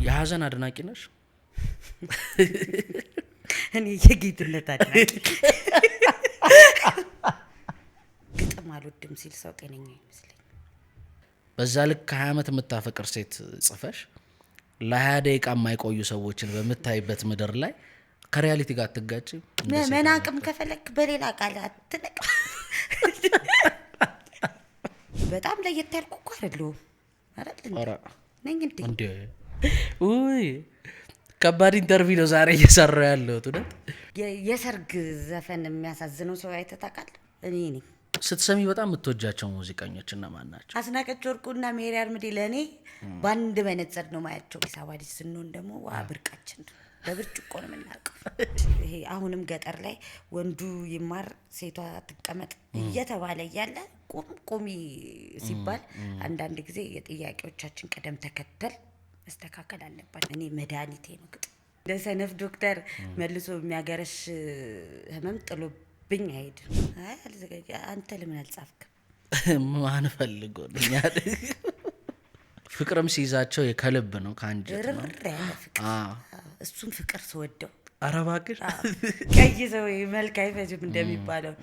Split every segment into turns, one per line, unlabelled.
የሀዘን አድናቂ ነሽ?
እኔ የጌትነት አድናቂ ግጥም አልወድም ሲል ሰው ጤነኛ ይመስለኝ።
በዛ ልክ 20 ዓመት የምታፈቅር ሴት ጽፈሽ ለ20 ደቂቃ የማይቆዩ ሰዎችን በምታይበት ምድር ላይ ከሪያሊቲ ጋር አትጋጭ?
መናቅም ከፈለክ በሌላ ቃል አትነቅ። በጣም ለየት ያልኩ እኮ አይደለሁም አይደል ነኝ እንዴ?
ውይ ከባድ ኢንተርቪው ነው ዛሬ እየሰራሁ ያለሁት። እውነት
የሰርግ ዘፈን የሚያሳዝነው ሰው አይተህ ታውቃለህ? እኔ ነኝ።
ስትሰሚ በጣም የምትወጃቸው ሙዚቀኞች እነማን ናቸው?
አስናቀች ወርቁና ሜሪ አርምዴ ለእኔ በአንድ መነጽር ነው ማያቸው። አዲስ አበባ ልጅ ስንሆን ደግሞ ዋ ብርቃችን በብርጭቆ ነው የምናውቀው። ይሄ አሁንም ገጠር ላይ ወንዱ ይማር ሴቷ ትቀመጥ እየተባለ እያለ ቁሚ ሲባል አንዳንድ ጊዜ የጥያቄዎቻችን ቅደም ተከተል መስተካከል አለባት። እኔ መድኃኒቴ ነው ግጥም። እንደ ሰነፍ ዶክተር መልሶ የሚያገረሽ ህመም ጥሎብኝ አይሄድም። አይ አልዘጋጅ አንተ ለምን አልጻፍክም?
ማን ፈልጎልኛል? ፍቅርም ሲይዛቸው የከልብ ነው ከአንጀት ነው።
ፍቅር እሱን ፍቅር ስወደው
ኧረ እባክሽ
ቀይ ሰው መልክ አይፈጅም እንደሚባለው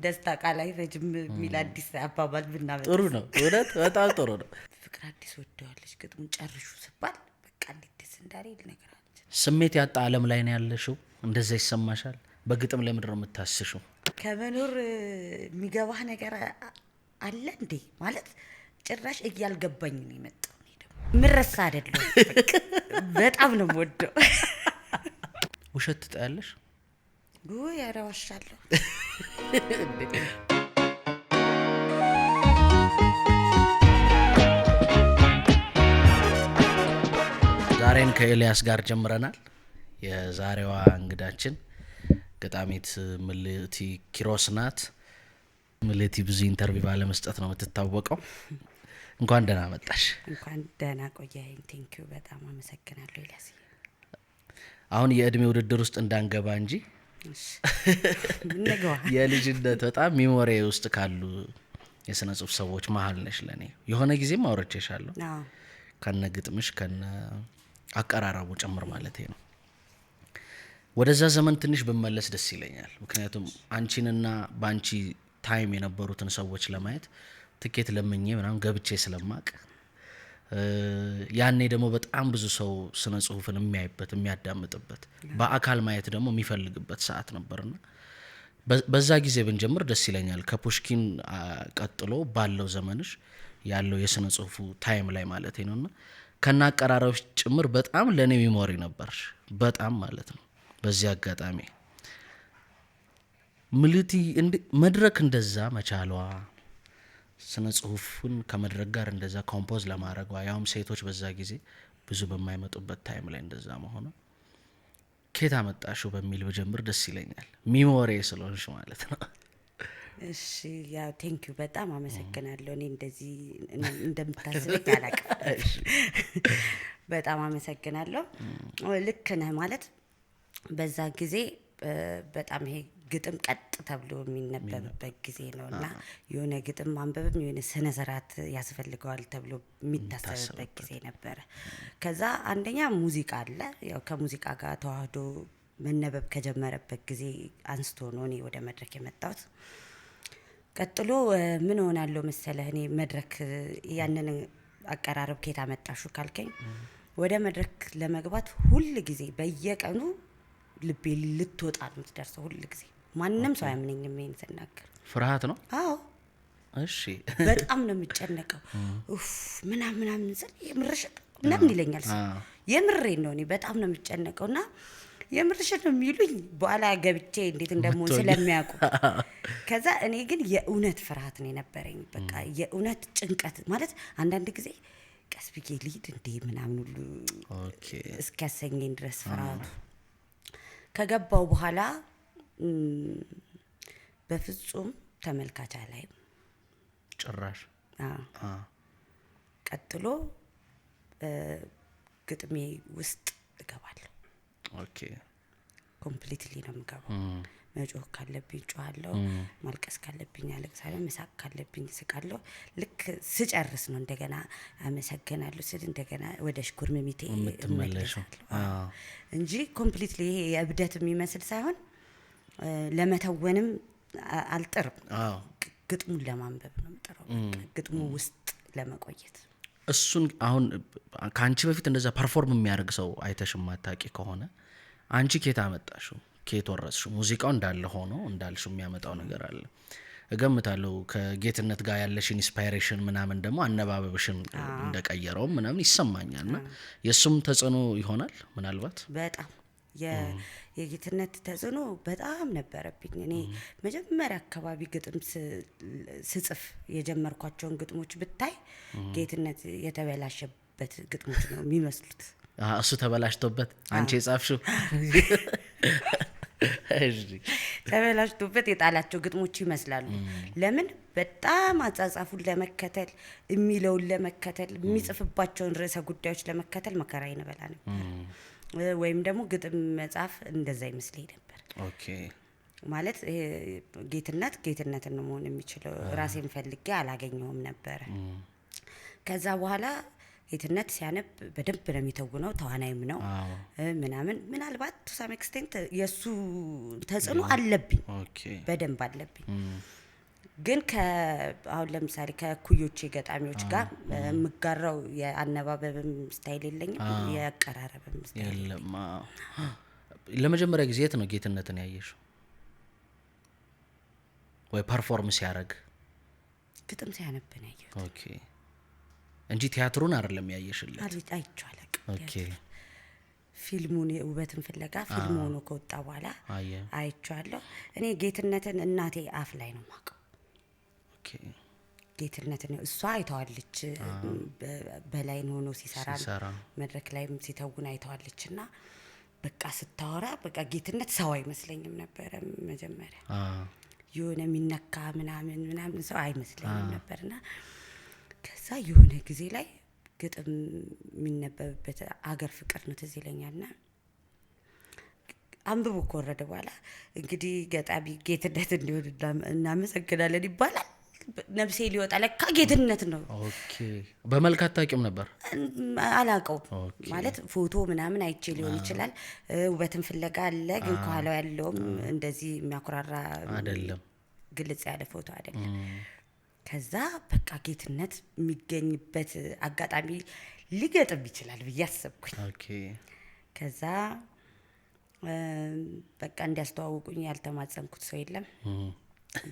ደስታ ቃል አይፈጅም የሚል አዲስ አባባል ብናመጣ
ጥሩ ነው። እውነት በጣም ጥሩ ነው።
ፍቅር አዲስ ወደዋለች ግጥሙን ጨርሹ ስባል በቃ እንዴት ደስ እንዳለ ነገር አለ።
ስሜት ያጣ ዓለም ላይ ነው ያለሽው። እንደዛ ይሰማሻል? በግጥም ላይ ምንድን ነው የምታስሽው?
ከመኖር የሚገባህ ነገር አለ እንዴ ማለት ጭራሽ እያልገባኝ ነው የመጣው። ምረሳ አይደለም በጣም ነው የምወደው።
ውሸት ትጠያለሽ?
ጉይ ያራዋሻለሁ።
ዛሬን ከኤልያስ ጋር ጀምረናል። የዛሬዋ እንግዳችን ገጣሚት ምልቲ ኪሮስ ናት። ምልቲ ብዙ ኢንተርቪው ባለመስጠት ነው የምትታወቀው። እንኳን ደህና መጣሽ።
እንኳን ደህና ቆያኝ። ቴንኪው በጣም አመሰግናለሁ ኤልያስ።
አሁን የእድሜ ውድድር ውስጥ እንዳንገባ እንጂ የልጅነት በጣም ሚሞሪ ውስጥ ካሉ የሥነ ጽሑፍ ሰዎች መሀል ነሽ ለኔ። የሆነ ጊዜም አውርቼሻለሁ ከነ ግጥምሽ ከነ አቀራረቡ ጭምር ማለቴ ነው። ወደዛ ዘመን ትንሽ ብመለስ ደስ ይለኛል። ምክንያቱም አንቺንና ባንቺ ታይም የነበሩትን ሰዎች ለማየት ትኬት ለምኜ ምናምን ገብቼ ስለማቅ ያኔ ደግሞ በጣም ብዙ ሰው ስነ ጽሁፍን የሚያይበት የሚያዳምጥበት በአካል ማየት ደግሞ የሚፈልግበት ሰዓት ነበርና በዛ ጊዜ ብንጀምር ደስ ይለኛል። ከፑሽኪን ቀጥሎ ባለው ዘመንሽ ያለው የስነ ጽሁፉ ታይም ላይ ማለት ነውና ከና አቀራረብሽ ጭምር በጣም ለኔ ሚሞሪ ነበርሽ በጣም ማለት ነው። በዚህ አጋጣሚ ምልቲ መድረክ እንደዛ መቻሏ ስነ ጽሁፍን ከመድረክ ጋር እንደዛ ኮምፖዝ ለማድረግ ያውም ሴቶች በዛ ጊዜ ብዙ በማይመጡበት ታይም ላይ እንደዛ መሆኑ ከየት አመጣሽው በሚል በጀምር ደስ ይለኛል። ሚሞሪ ስለሆንሽ ማለት ነው።
እሺ ያው ቴንኪው በጣም አመሰግናለሁ። እኔ እንደዚህ እንደምታስበኝ አላውቅም። በጣም አመሰግናለሁ። ልክ ነህ ማለት በዛ ጊዜ በጣም ይሄ ግጥም ቀጥ ተብሎ የሚነበብበት ጊዜ ነውና የሆነ ግጥም ማንበብም የሆነ ስነ ስርዓት ያስፈልገዋል ተብሎ የሚታሰብበት ጊዜ ነበር። ከዛ አንደኛ ሙዚቃ አለ። ያው ከሙዚቃ ጋር ተዋህዶ መነበብ ከጀመረበት ጊዜ አንስቶ ነው እኔ ወደ መድረክ የመጣሁት። ቀጥሎ ምን ሆናለሁ መሰለህ እኔ መድረክ ያንን አቀራረብ ከየት አመጣሽው ካልከኝ ወደ መድረክ ለመግባት ሁል ጊዜ በየቀኑ ልቤ ልትወጣ ነው የምትደርሰው። ሁል ጊዜ ማንንም ሰው አያምነኝም ይሄን ስናገር።
ፍርሃት ነው?
አዎ
እሺ።
በጣም ነው የምጨነቀው። ኡፍ ምናምን ስል የምርሽ ምናምን ይለኛል ሰው። የምሬን ነው እኔ በጣም ነው የምጨነቀውና የምርሽ ነው የሚሉኝ በኋላ ገብቼ እንዴት እንደምሆን ስለሚያውቁ። ከዛ እኔ ግን የእውነት ፍርሃት ነው የነበረኝ። በቃ የእውነት ጭንቀት ማለት አንዳንድ ጊዜ ቀስ ብዬ ልሂድ እንዴ ምናምን ሁሉ እስኪያሰኘኝ ድረስ ፍርሃቱ ከገባው በኋላ በፍጹም ተመልካች ላይ
ጭራሽ
ቀጥሎ ግጥሜ ውስጥ እገባለሁ።
ኦኬ
ኮምፕሊትሊ ነው የምገባው። መጮህ ካለብኝ ጮሃለሁ፣ ማልቀስ ካለብኝ አለቅሳለሁ፣ መሳቅ ካለብኝ ስቃለሁ። ልክ ስጨርስ ነው እንደገና አመሰግናለሁ ስል እንደገና ወደ ሽኩርምሚቴ እመለሳለሁ እንጂ ኮምፕሊትሊ ይሄ የእብደት የሚመስል ሳይሆን ለመተወንም አልጥርም። ግጥሙን ለማንበብ ነው የምጥረው፣ ግጥሙ ውስጥ ለመቆየት።
እሱን አሁን ከአንቺ በፊት እንደዛ ፐርፎርም የሚያደርግ ሰው አይተሽ ማታቂ ከሆነ አንቺ ኬት አመጣሽው? ኬት ወረስሽው? ሙዚቃው እንዳለ ሆኖ እንዳልሽው የሚያመጣው ነገር አለ እገምታለሁ። ከጌትነት ጋር ያለሽ ኢንስፓይሬሽን ምናምን ደግሞ አነባበብሽን እንደቀየረው ምናምን ይሰማኛልና የሱም ተጽዕኖ ይሆናል ምናልባት።
በጣም የጌትነት ተጽዕኖ በጣም ነበረብኝ። እኔ መጀመሪያ አካባቢ ግጥም ስጽፍ የጀመርኳቸውን ግጥሞች ብታይ ጌትነት የተበላሸበት ግጥሞች ነው የሚመስሉት።
እሱ ተበላሽቶበት አንቺ የጻፍሽው
ተበላሽቶበት የጣላቸው ግጥሞች ይመስላሉ። ለምን በጣም አጻጻፉን ለመከተል የሚለውን ለመከተል የሚጽፍባቸውን ርዕሰ ጉዳዮች ለመከተል መከራ ይነበላ ነበር። ወይም ደግሞ ግጥም መጻፍ እንደዛ ይመስለኝ ነበር።
ኦኬ
ማለት ጌትነትን ነው መሆን የሚችለው። ራሴን ፈልጌ አላገኘውም ነበር። ከዛ በኋላ ጌትነት ሲያነብ በደንብ ነው የሚተውነው፣ ተዋናይም ነው ምናምን። ምናልባት ቱ ሳም ኤክስቴንት የሱ ተጽዕኖ አለብኝ፣ በደንብ አለብኝ። ግን አሁን ለምሳሌ ከኩዮቼ ገጣሚዎች ጋር የምጋራው የአነባበብም ስታይል የለኝም፣ የአቀራረብም ስታይል የለም።
ለመጀመሪያ ጊዜ የት ነው ጌትነትን ያየሽው? ወይ ፐርፎርም ሲያደርግ?
ግጥም ሲያነብ ነው ያየሁት።
ኦኬ እንጂ ቲያትሩን አይደለም ያየሽለት?
አይቼው አላውቅም። ኦኬ ፊልሙን የውበትን ፍለጋ ፊልም ሆኖ ከወጣ በኋላ አይቼዋለሁ። እኔ ጌትነትን እናቴ አፍ ላይ ነው የማውቀው። ጌትነትን እሷ አይተዋለች፣ በላይን ሆኖ ሲሰራ መድረክ ላይም ሲተውን አይተዋለች። እና በቃ ስታወራ በቃ ጌትነት ሰው አይመስለኝም ነበረ መጀመሪያ። የሆነ የሚነካ ምናምን ሰው አይመስለኝም ነበርና ከዛ የሆነ ጊዜ ላይ ግጥም የሚነበብበት አገር ፍቅር ነው ትዝ ይለኛልና አንብቦ ከወረደ በኋላ እንግዲህ ገጣሚ ጌትነት እንዲሆን እናመሰግናለን ይባላል። ነፍሴ ሊወጣ ለካ ጌትነት ነው።
ኦኬ በመልክ አታውቂም ነበር?
አላውቀውም ማለት ፎቶ ምናምን አይቼ ሊሆን ይችላል። ውበትን ፍለጋ አለ፣ ግን ከኋላው ያለውም እንደዚህ የሚያኮራራ
አይደለም፣
ግልጽ ያለ ፎቶ አይደለም። ከዛ በቃ ጌትነት የሚገኝበት አጋጣሚ ሊገጥም ይችላል ብዬ አሰብኩኝ።
ኦኬ
ከዛ በቃ እንዲያስተዋውቁኝ ያልተማጸንኩት ሰው የለም።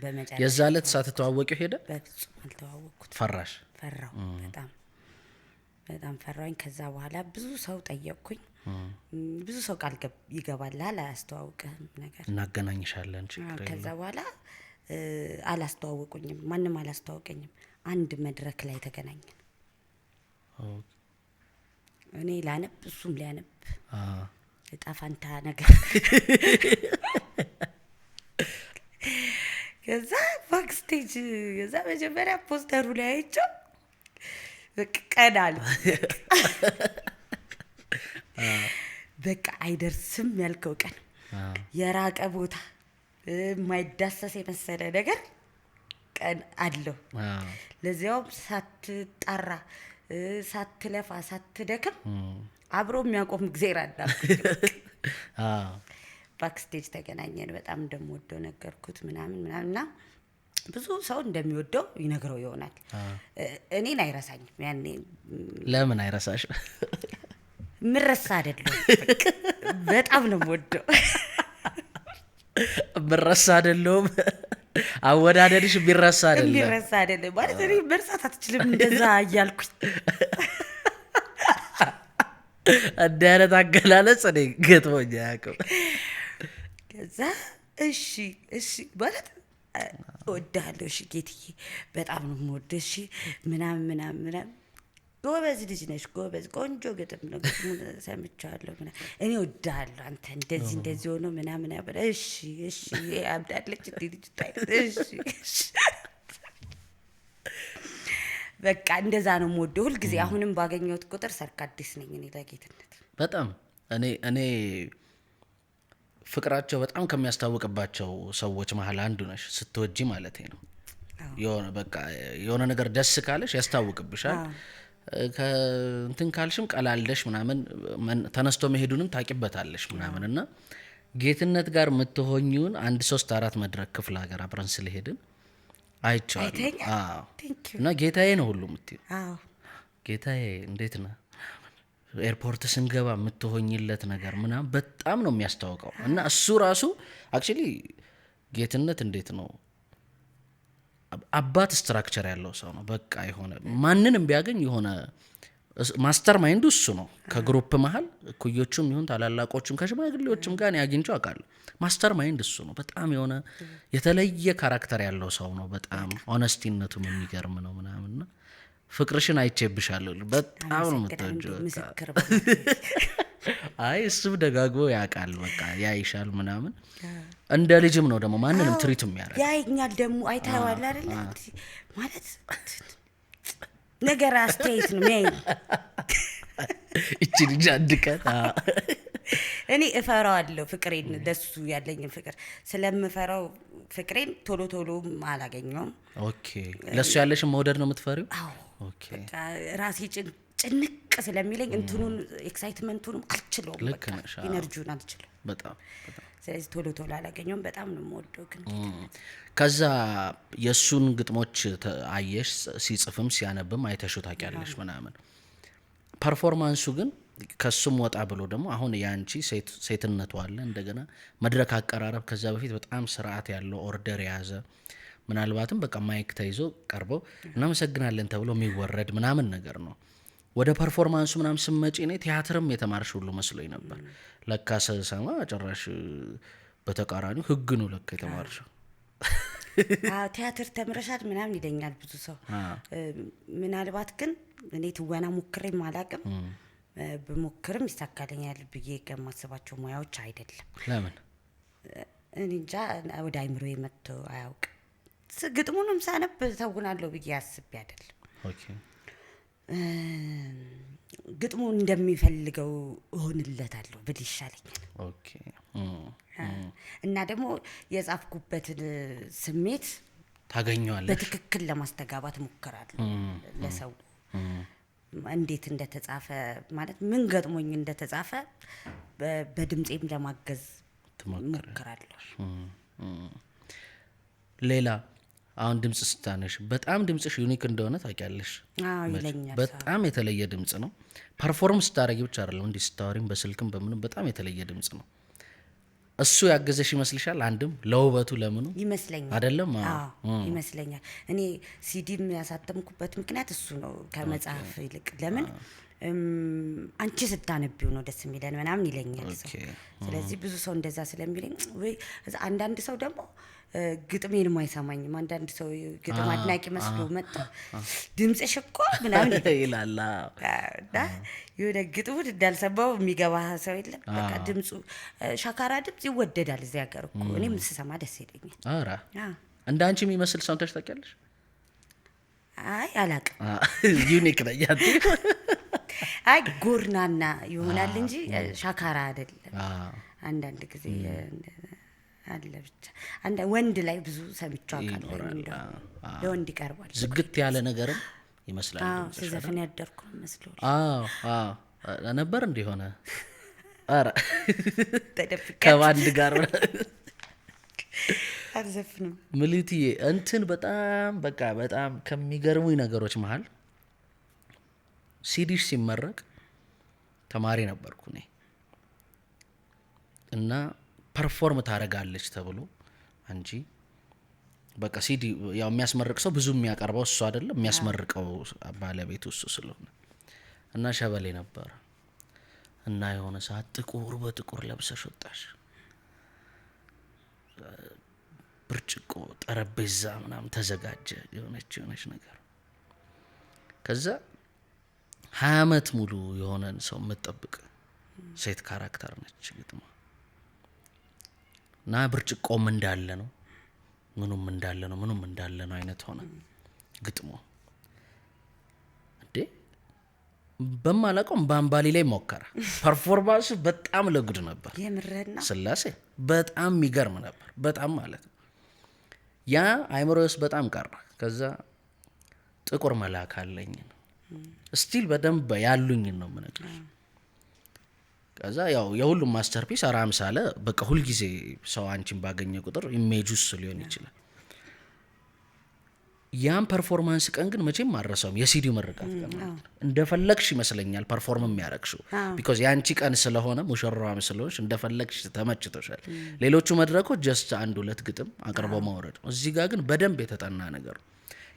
በመጨረሻ
የዛ ዕለት ሳትተዋወቂው ሄደ?
በፍጹም አልተዋወቅኩት።
ፈራሽ?
ፈራሁ፣ በጣም ፈራሁኝ። ከዛ በኋላ ብዙ ሰው ጠየቅኩኝ። ብዙ ሰው ቃል ይገባልሃል አያስተዋውቅህም ነገር
እናገናኝሻለን ችግር የለም።
ከዛ በኋላ አላስተዋወቁኝም፣ ማንም አላስተዋወቀኝም። አንድ መድረክ ላይ ተገናኘን። እኔ ላነብ እሱም ሊያነብ እጣ ፈንታ ነገር። ከዛ ባክስቴጅ ከዛ መጀመሪያ ፖስተሩ ላይ አይቼው በቃ ቀናል። በቃ አይደርስም ያልከው ቀን የራቀ ቦታ የማይዳሰስ የመሰለ ነገር ቀን አለው። ለዚያውም ሳትጣራ ሳትለፋ ሳትደክም አብሮ የሚያቆም እግዚአብሔር አዳልኩኝ። ባክስቴጅ ተገናኘን። በጣም እንደምወደው ነገርኩት ምናምንና ብዙ ሰው እንደሚወደው ይነግረው ይሆናል። እኔን አይረሳኝም። ያኔ
ለምን አይረሳሽ?
ምረሳ አይደለም፣ በጣም ነው የምወደው።
ምረሳ አይደለም፣ አወዳደድሽ ቢረሳ
አይደለም ማለት እኔ መርሳት አትችልም እንደዛ እያልኩኝ
እንዲህ አይነት አገላለጽ እኔ ገጥሞኝ አያውቅም።
ከዛ እሺ ማለት እወድሃለሁ፣ እሺ ጌትዬ በጣም ነው የምወደው፣ እሺ ምናምን ጎበዝ ልጅ ነሽ፣ ጎበዝ ቆንጆ ግጥም ነው፣ ግጥሙን ሰምቻለሁ እኔ እወድሃለሁ፣ አንተ እንደዚህ ሆኖ ምናምን ያበለ እሺ አብዳለች እንዴ ልጅ እሺ በቃ እንደዛ ነው የምወደው ሁልጊዜ። አሁንም ባገኘሁት ቁጥር ሰርክ አዲስ ነኝ እኔ ለጌትነት።
በጣም እኔ ፍቅራቸው በጣም ከሚያስታውቅባቸው ሰዎች መሀል አንዱ ነሽ፣ ስትወጂ ማለት ነው። የሆነ በቃ የሆነ ነገር ደስ ካለሽ ያስታውቅብሻል። ከእንትን ካልሽም ቀላልደሽ ምናምን ተነስቶ መሄዱንም ታቂበታለሽ ምናምን እና ጌትነት ጋር የምትሆኝውን 1-3-4 መድረክ ክፍለ ሀገር አብረን ስለሄድን አይቼዋለሁ። እና ጌታዬ ነው ሁሉ የምትይው። ጌታዬ እንዴት ነህ ኤርፖርት ስንገባ የምትሆኝለት ነገር ምናምን በጣም ነው የሚያስታውቀው። እና እሱ ራሱ አክቹሊ ጌትነት እንዴት ነው አባት ስትራክቸር ያለው ሰው ነው። በቃ የሆነ ማንንም ቢያገኝ የሆነ ማስተር ማይንዱ እሱ ነው። ከግሩፕ መሀል እኩዮቹም ይሁን ታላላቆቹም ከሽማግሌዎችም ጋር አግኝቼው አውቃለሁ። ማስተር ማይንድ እሱ ነው። በጣም የሆነ የተለየ ካራክተር ያለው ሰው ነው። በጣም ኦነስቲነቱም የሚገርም ነው ምናምንና ፍቅርሽን አይቼብሻለሁ። በጣም ነው የምትወጂው። አይ እሱም ደጋግቦ ያውቃል። በቃ ያይሻል ምናምን እንደ ልጅም ነው ደግሞ ማንንም ትሪት የሚያደርግ
ያይኛል። ደግሞ አይታየዋል አይደል ማለት ነገር አስተያየት ነው ሚያይ።
እቺ ልጅ አንድ ቀን
እኔ እፈራዋለሁ ፍቅሬን፣ ደሱ ያለኝን ፍቅር ስለምፈራው ፍቅሬን ቶሎ ቶሎ አላገኘውም።
ኦኬ ለሱ ያለሽን መውደድ ነው የምትፈሪው?
ኦኬ ራሴ ጭንቅ ስለሚለኝ እንትኑን ኤክሳይትመንቱንም አልችለውም። በቃ ኢነርጂውን አልችለውም በጣም። ስለዚህ ቶሎ ቶሎ አላገኘውም። በጣም ነው የምወደው ግን
ከዛ የእሱን ግጥሞች አየሽ፣ ሲጽፍም ሲያነብም አይተሹ ታውቂያለሽ ምናምን። ፐርፎርማንሱ ግን ከሱም ወጣ ብሎ ደግሞ አሁን የአንቺ ሴትነቱ አለ፣ እንደገና መድረክ አቀራረብ ከዛ በፊት በጣም ስርዓት ያለው ኦርደር የያዘ ምናልባትም በቃ ማይክ ተይዞ ቀርበው እናመሰግናለን ተብሎ የሚወረድ ምናምን ነገር ነው። ወደ ፐርፎርማንሱ ምናምን ስመጪ እኔ ቲያትርም የተማርሽ ሁሉ መስሎኝ ነበር። ለካ ሰማ ጭራሽ በተቃራኒው ህግ ነው ለካ የተማርሽው።
ቲያትር ተምረሻል ምናምን ይለኛል ብዙ ሰው። ምናልባት ግን እኔ ትወና ሞክሬም አላውቅም። ብሞክርም ይሳካልኛል ብዬ ከማስባቸው ሙያዎች አይደለም።
ለምን
እኔ እንጃ ወደ አይምሮዬ መጥቶ አያውቅም። ግጥሙንም ሳነብ ተውናለሁ ብዬ አስቤ አይደለም።
ኦኬ
ግጥሙ እንደሚፈልገው እሆንለታለሁ ብል ይሻለኛል።
ኦኬ
እና ደግሞ የጻፍኩበትን ስሜት
ታገኘዋለሽ፣
በትክክል ለማስተጋባት ሞክራለሁ። ለሰው እንዴት እንደተጻፈ ማለት ምን ገጥሞኝ እንደተጻፈ በድምጼም ለማገዝ ሞክራለሁ። ሌላ
አሁን ድምጽ ስታነሽ በጣም ድምጽሽ ዩኒክ እንደሆነ ታውቂያለሽ።
ይለኛል።
በጣም የተለየ ድምጽ ነው። ፐርፎርም ስታረጊ ብቻ አይደለም እንዲህ ስታወሪም በስልክም በምንም በጣም የተለየ ድምጽ ነው። እሱ ያገዘሽ ይመስልሻል? አንድም ለውበቱ ለምኑ
ይመስለኛል
አይደለም?
ይመስለኛል። እኔ ሲዲም ያሳተምኩበት ምክንያት እሱ ነው ከመጽሐፍ ይልቅ። ለምን አንቺ ስታነቢው ነው ደስ የሚለን ምናምን ይለኛል ሰው። ስለዚህ ብዙ ሰው እንደዛ ስለሚለኝ ወይ አንዳንድ ሰው ደግሞ ግጥሜንም አይሰማኝም። አንዳንድ ሰው ግጥም አድናቂ መስሎ መጣ ድምጽሽ እኮ ምናምን
ይላል።
የሆነ ግጥሙን እንዳልሰማው የሚገባ ሰው የለም። በቃ ድምጹ ሻካራ ድምጽ ይወደዳል እዚህ ሀገር እኮ። እኔም ስሰማ ደስ ይለኛል።
ኧረ እንደ አንቺ የሚመስል ሰምተሽ ታውቂያለሽ?
አይ አላውቅም።
ዩኒክ ነኝ።
አይ ጎርናና ይሆናል እንጂ ሻካራ አይደለም። አንዳንድ ጊዜ አለ ብቻ ወንድ ላይ ብዙ ሰምቼው አውቃለሁ። እንደው ለወንድ ይቀርባል።
ዝግት ያለ ነገርም ይመስላል።
ስዘፍን ያደርኩ መስሎኝ።
ነበር እንዲሆነ ኧረ ከባንድ ጋር
አልዘፍንም።
ምልትዬ እንትን በጣም በቃ በጣም ከሚገርሙኝ ነገሮች መሀል ሲዲሽ ሲመረቅ ተማሪ ነበርኩ እኔ እና ፐርፎርም ታደርጋለች ተብሎ አንቺ በቃ ሲዲ ያው የሚያስመርቅ ሰው ብዙ የሚያቀርበው እሱ አይደለም፣ የሚያስመርቀው ባለቤቱ እሱ ስለሆነ እና ሸበሌ ነበር እና የሆነ ሰዓት ጥቁር በጥቁር ለብሰሽ ወጣሽ። ብርጭቆ ጠረጴዛ ምናምን ተዘጋጀ፣ የሆነች ነገር። ከዛ 20 ዓመት ሙሉ የሆነን ሰው የምትጠብቅ ሴት ካራክተር ነች ግጥሟ እና ብርጭቆም እንዳለ ነው ምኑም እንዳለ ነው አይነት ሆነ ግጥሞ። እንዴ በማላውቀው በአምባሊ ላይ ሞከረ። ፐርፎርማንሱ በጣም ለጉድ ነበር።
የምርህና
ስላሴ በጣም የሚገርም ነበር። በጣም ማለት ነው። ያ አይምሮ ውስጥ በጣም ቀረ። ከዛ ጥቁር መልአክ አለኝ ስቲል በደንብ ያሉኝን ነው የምነግርሽ። ከዛ ያው የሁሉም ማስተርፒስ አራምሳለ በቃ ሁልጊዜ ሰው አንቺን ባገኘ ቁጥር ኢሜጁስ ሊሆን ይችላል። ያን ፐርፎርማንስ ቀን ግን መቼም አረሳውም። የሲዲ ምርቃት ቀን እንደፈለግሽ ይመስለኛል ፐርፎርም የሚያረግሽው ቢኮዝ የአንቺ ቀን ስለሆነ ሙሽራዋም ስለሆንሽ እንደፈለግሽ ተመችቶሻል። ሌሎቹ መድረኮች ጀስት 1-2 ግጥም አቅርቦ ማውረድ ነው። እዚህ ጋር ግን በደንብ የተጠና ነገር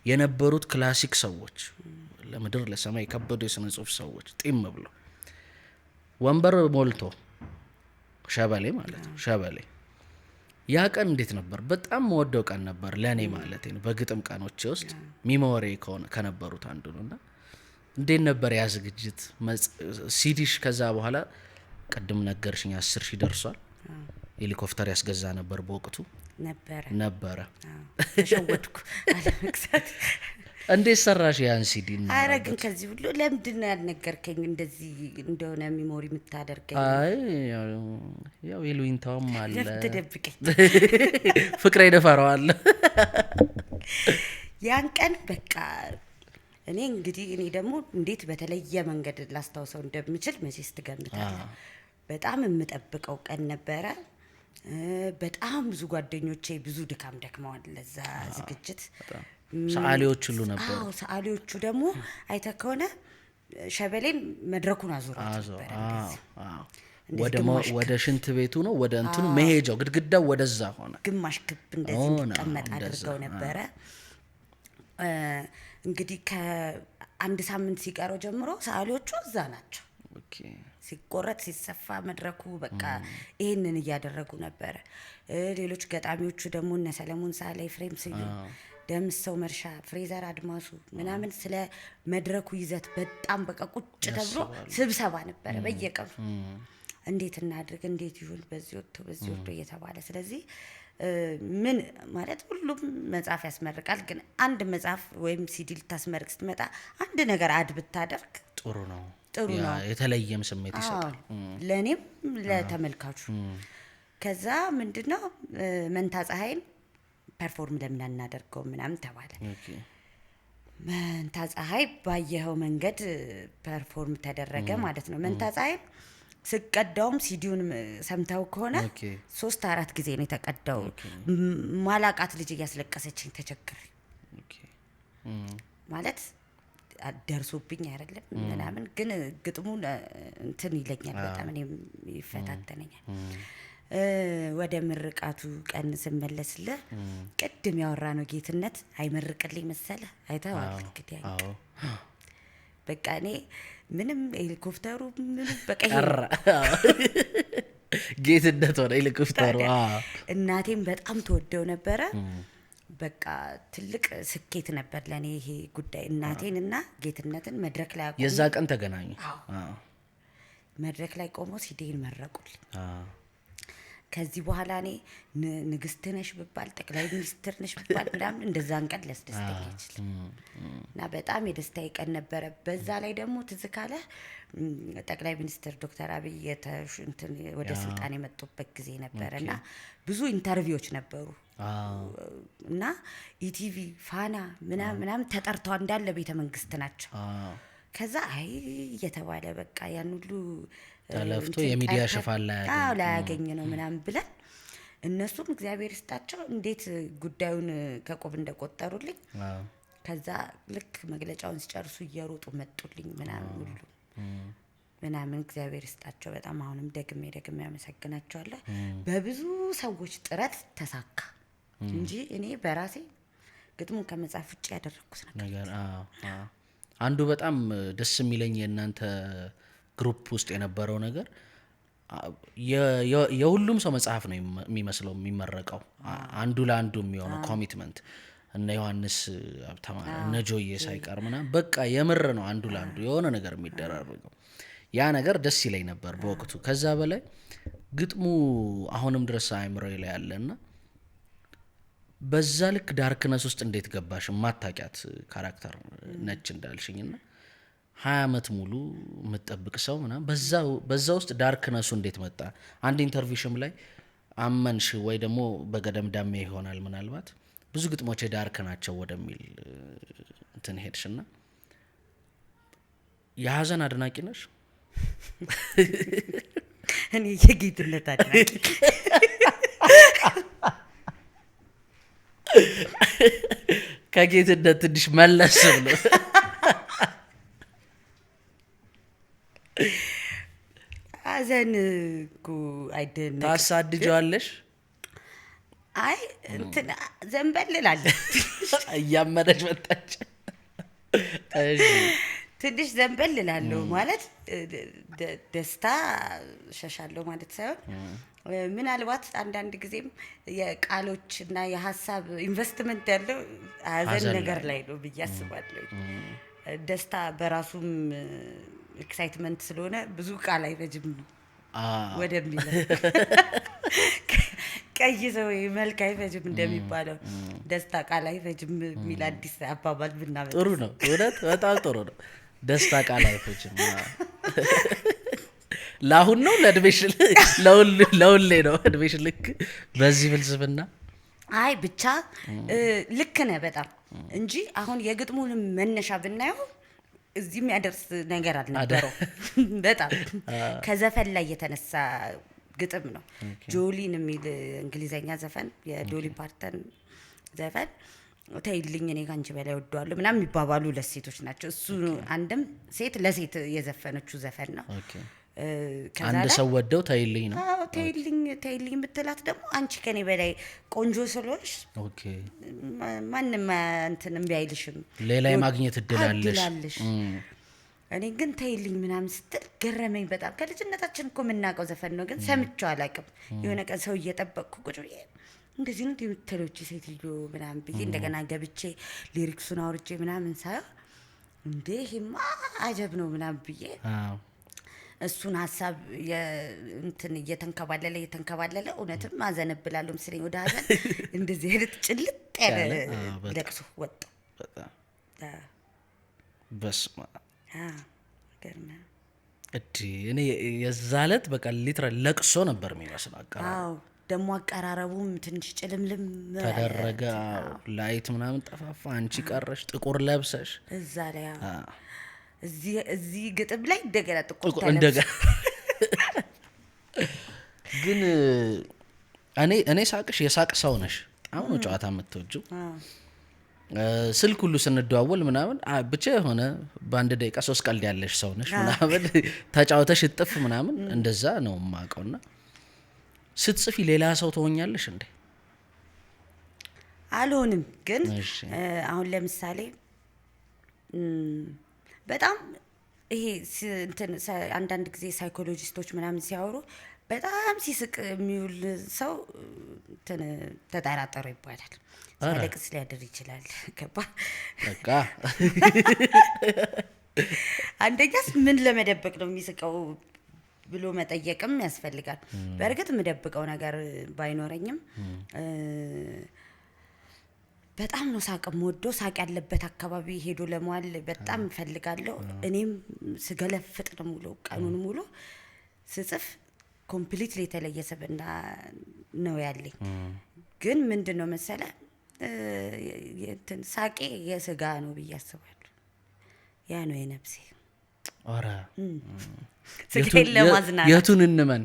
የነበሩት ክላሲክ ሰዎች፣ ለምድር ለሰማይ የከበዱ የስነ ጽሁፍ ሰዎች ጢም ብሎ ወንበር ሞልቶ ሸበሌ ማለት ነው። ሸበሌ ያ ቀን እንዴት ነበር? በጣም መወደው ቀን ነበር ለእኔ ማለት ነው። በግጥም ቀኖቼ ውስጥ ሚሞሪ ከነበሩት አንዱ ነው። እና እንዴት ነበር ያ ዝግጅት? ሲዲሽ ከዛ በኋላ ቅድም ነገርሽኝ 10,000 ደርሷል። ሄሊኮፕተር ያስገዛ ነበር በወቅቱ ነበረ።
ተሸወድኩ አለመግዛት።
እንዴት ሰራሽ ያን ሲዲ?
አረ ግን ከዚህ ሁሉ ለምንድን ነው ያልነገርከኝ? እንደዚህ እንደሆነ ሚሞሪ የምታደርገኝ?
አይ ያው ይሉኝታውም አለ።
ለፍትደብቀኝ
ፍቅሬ ደፈረዋል።
ያን ቀን በቃ እኔ እንግዲህ እኔ ደግሞ እንዴት በተለየ መንገድ ላስታውሰው እንደምችል መቼስ ትገምታለህ። በጣም የምጠብቀው ቀን ነበረ። በጣም ብዙ ጓደኞቼ ብዙ ድካም ደክመዋል ለዛ ዝግጅት።
ሰዓሊዎች ሁሉ ነበሩ።
አዎ ሰዓሊዎቹ ደግሞ አይተህ ከሆነ ሸበሌን መድረኩን አዙራት ነበር።
ወደ ሽንት ቤቱ ነው ወደ እንትኑ መሄጃው ግድግዳው ወደዛ ሆነ።
ግማሽ ክብ እንደዚህ እንዲቀመጥ አድርገው ነበረ። እንግዲህ ከአንድ ሳምንት ሲቀረው ጀምሮ ሰዓሊዎቹ እዛ ናቸው። ሲቆረጥ ሲሰፋ መድረኩ በቃ ይሄንን እያደረጉ ነበረ። ሌሎች ገጣሚዎቹ ደግሞ እነ ሰለሞን ሳለ፣ ኤፍሬም ስዩም፣ ደምሰው መርሻ፣ ፍሬዘር አድማሱ ምናምን ስለ መድረኩ ይዘት በጣም በቃ ቁጭ ተብሎ ስብሰባ ነበረ በየቀኑ። እንዴት እናድርግ፣ እንዴት ይሁን፣ በዚህ ወጥቶ በዚህ ወርዶ እየተባለ። ስለዚህ ምን ማለት ሁሉም መጽሐፍ ያስመርቃል፣ ግን አንድ መጽሐፍ ወይም ሲዲ ልታስመርቅ ስትመጣ አንድ ነገር አድ ብታደርግ
ጥሩ ነው።
የተለየም
ስሜት ይሰጣል
ለእኔም ለተመልካቹ። ከዛ ምንድነው መንታ ፀሐይን ፐርፎርም ለምን አናደርገው ምናምን ተባለ። መንታ ፀሐይ ባየኸው መንገድ ፐርፎርም ተደረገ ማለት ነው። መንታ ፀሐይ ስቀዳውም ሲዲውን ሰምተው ከሆነ 3-4 ጊዜ ነው የተቀዳው። ማላቃት ልጅ እያስለቀሰችኝ ተቸግሬ ማለት ደርሶብኝ አይደለም ምናምን፣ ግን ግጥሙ እንትን ይለኛል በጣም እኔም ይፈታተነኛል። ወደ ምርቃቱ ቀን ስመለስልህ ቅድም ያወራነው ጌትነት አይመርቅልኝ መሰለህ? አይተኸዋል እንግዲህ በቃ እኔ ምንም ሄሊኮፕተሩ ምንም በቃ
ጌትነት ሆነ ሄሊኮፕተሩ።
እናቴም በጣም ተወደው ነበረ። በቃ ትልቅ ስኬት ነበር ለእኔ ይሄ ጉዳይ። እናቴን እና ጌትነትን መድረክ ላይ አቆሙ።
የዛ ቀን ተገናኙ።
መድረክ ላይ ቆሞ ሲዴን መረቁልኝ። ከዚህ በኋላ እኔ ንግስት ነሽ ብባል ጠቅላይ ሚኒስትር ነሽ ብባል ምናምን እንደዛን ቀን ሊያስደስተኝ አይችልም። እና በጣም የደስታዬ ቀን ነበረ። በዛ ላይ ደግሞ ትዝ ካለህ ጠቅላይ ሚኒስትር ዶክተር አብይ ወደ ስልጣን የመጡበት ጊዜ ነበረ እና ብዙ ኢንተርቪዎች ነበሩ እና ኢቲቪ፣ ፋና ምናምን ተጠርተዋል። እንዳለ ቤተ መንግስት ናቸው። ከዛ አይ እየተባለ በቃ ያን ሁሉ
ተለፍቶ የሚዲያ ሽፋን
ላያገኝ ነው ምናምን ብለን እነሱም እግዚአብሔር ይስጣቸው እንዴት ጉዳዩን ከቁብ እንደቆጠሩልኝ። ከዛ ልክ መግለጫውን ሲጨርሱ እየሮጡ መጡልኝ ምናምን ሁሉ ምናምን እግዚአብሔር ይስጣቸው በጣም አሁንም ደግሜ ያመሰግናቸዋለሁ። በብዙ ሰዎች ጥረት ተሳካ እንጂ እኔ በራሴ ግጥሙን ከመጻፍ ውጭ ያደረኩት ነገር
አንዱ በጣም ደስ የሚለኝ የእናንተ ግሩፕ ውስጥ የነበረው ነገር የሁሉም ሰው መጽሐፍ ነው የሚመስለው የሚመረቀው። አንዱ ለአንዱ የሚሆነው ኮሚትመንት እነ ዮሐንስ አብተማረ እነ ጆዬ ሳይቀር ምናምን በቃ የምር ነው አንዱ ለአንዱ የሆነ ነገር የሚደራረገው። ያ ነገር ደስ ይለኝ ነበር በወቅቱ። ከዛ በላይ ግጥሙ አሁንም ድረስ አእምሮዬ ላይ ያለና በዛ ልክ ዳርክነስ ውስጥ እንዴት ገባሽ? ማታቂያት ካራክተር ነች እንዳልሽኝና 20 ዓመት ሙሉ የምትጠብቅ ሰው ምናምን በዛ ውስጥ ዳርክነሱ እንዴት መጣ? አንድ ኢንተርቪሽም ላይ አመንሽ ወይ ደግሞ በገደም ዳሜ ይሆናል ምናልባት ብዙ ግጥሞች ዳርክ ናቸው ወደሚል እንትን ሄድሽና የሀዘን አድናቂ ነሽ?
እኔ የጌትነት አድናቂ
ከጌትነት ትንሽ መለስ ብሎ
ሀዘን እኮ አይደነቅም።
ታሳድጀዋለሽ?
አይ እንትን ዘንበል እላለሁ።
እያመነች መጣች።
ትንሽ ዘንበል እላለሁ ማለት ደስታ ሸሻለሁ ማለት ሳይሆን ምናልባት አንዳንድ ጊዜም የቃሎች እና የሀሳብ ኢንቨስትመንት ያለው ሀዘን ነገር ላይ ነው ብዬ አስባለሁ። ደስታ በራሱም ኤክሳይትመንት ስለሆነ ብዙ ቃል አይፈጅም ወደሚለው ቀይ ሰው መልክ አይፈጅም እንደሚባለው ደስታ ቃል አይፈጅም የሚል አዲስ አባባል ብናመጣ
ጥሩ ነው። እውነት በጣም ጥሩ ነው። ደስታ ቃል አይፈጅም። ለአሁን ነው ለእድሜሽ ለሁሌ ነው እድሜሽ ልክ በዚህ ፍልስፍና?
አይ ብቻ ልክ ነህ በጣም እንጂ አሁን የግጥሙንም መነሻ ብናየው እዚህ የሚያደርስ ነገር አልነበረው። በጣም ከዘፈን ላይ የተነሳ ግጥም ነው። ጆሊን የሚል እንግሊዘኛ ዘፈን የዶሊ ፓርተን ዘፈን ተይልኝ እኔ ካንቺ በላይ ወደዋለሁ ምናምን የሚባባሉ ሁለት ሴቶች ናቸው። እሱ አንድም ሴት ለሴት የዘፈነችው ዘፈን ነው።
አንድ ሰው ወደው ተይልኝ ነው።
አዎ ተይልኝ የምትላት ደግሞ አንቺ ከኔ በላይ ቆንጆ ስለሆንሽ ማንም እንትን እምቢ አይልሽም፣ ሌላ
የማግኘት እድል አለሽ።
እኔ ግን ተይልኝ ምናምን ስትል ገረመኝ በጣም። ከልጅነታችን እኮ የምናውቀው ዘፈን ነው፣ ግን ሰምቼው አላውቅም። የሆነ ቀን ሰው እየጠበቅኩ ቁጭ ብዬ እንደዚህ ነው የምትለች ሴትዮ ምናምን ብዬ እንደገና ገብቼ ሊሪክሱን አውርቼ ምናምን ሳየው እንዴ ይሄማ አጀብ ነው ምናምን ብዬ እሱን ሀሳብ እንትን እየተንከባለለ እውነትም አዘነብላለሁ ምስለኝ ወደ ሀዘን እንደዚህ አይነት ጭልጥ ያለ ለቅሶ ወጣ።
በስመ አብ
ገርማ
እኔ የዛ ዕለት በቃ ሊትራል ለቅሶ ነበር የሚመስለው አቀራረቡ።
ደግሞ አቀራረቡም ትንሽ ጭልምልም
ተደረገ። ላይት ምናምን ጠፋፋ፣ አንቺ ቀረሽ ጥቁር ለብሰሽ
እዛ ላይ እዚህ ግጥም ላይ እንደገና ጥቁር
እንደገና ግን እኔ ሳቅሽ የሳቅ ሰው ነሽ። በጣም ነው ጨዋታ የምትወጂው። ስልክ ሁሉ ስንደዋወል ምናምን ብቻ የሆነ በአንድ ደቂቃ 3 ቀልድ ያለሽ ሰው ነሽ ምናምን ተጫውተሽ እጥፍ ምናምን እንደዛ ነው የማውቀውና ስትጽፊ ሌላ ሰው ትሆኛለሽ እንዴ?
አልሆንም። ግን አሁን ለምሳሌ በጣም ይሄ እንትን አንዳንድ ጊዜ ሳይኮሎጂስቶች ምናምን ሲያወሩ በጣም ሲስቅ የሚውል ሰው እንትን ተጠራጠሩ ይባላል። ሲያለቅስ ሊያድር ይችላል። ገባ
በቃ
አንደኛስ ምን ለመደበቅ ነው የሚስቀው ብሎ መጠየቅም ያስፈልጋል። በእርግጥ የምደብቀው ነገር ባይኖረኝም በጣም ነው ሳቅ የምወደው። ሳቅ ያለበት አካባቢ ሄዶ ለመዋል በጣም እፈልጋለሁ። እኔም ስገለፍጥ ነው ሙሉ ቀኑን ሙሉ ስጽፍ ኮምፕሊትሊ የተለየ ስብዕና ነው ያለኝ። ግን ምንድን ነው መሰለ ሳቄ የስጋ ነው ብዬ አስባለሁ። ያ ነው የነፍሴ።
ኧረ
ስቄን ለማዝናናት
የቱን እንመን?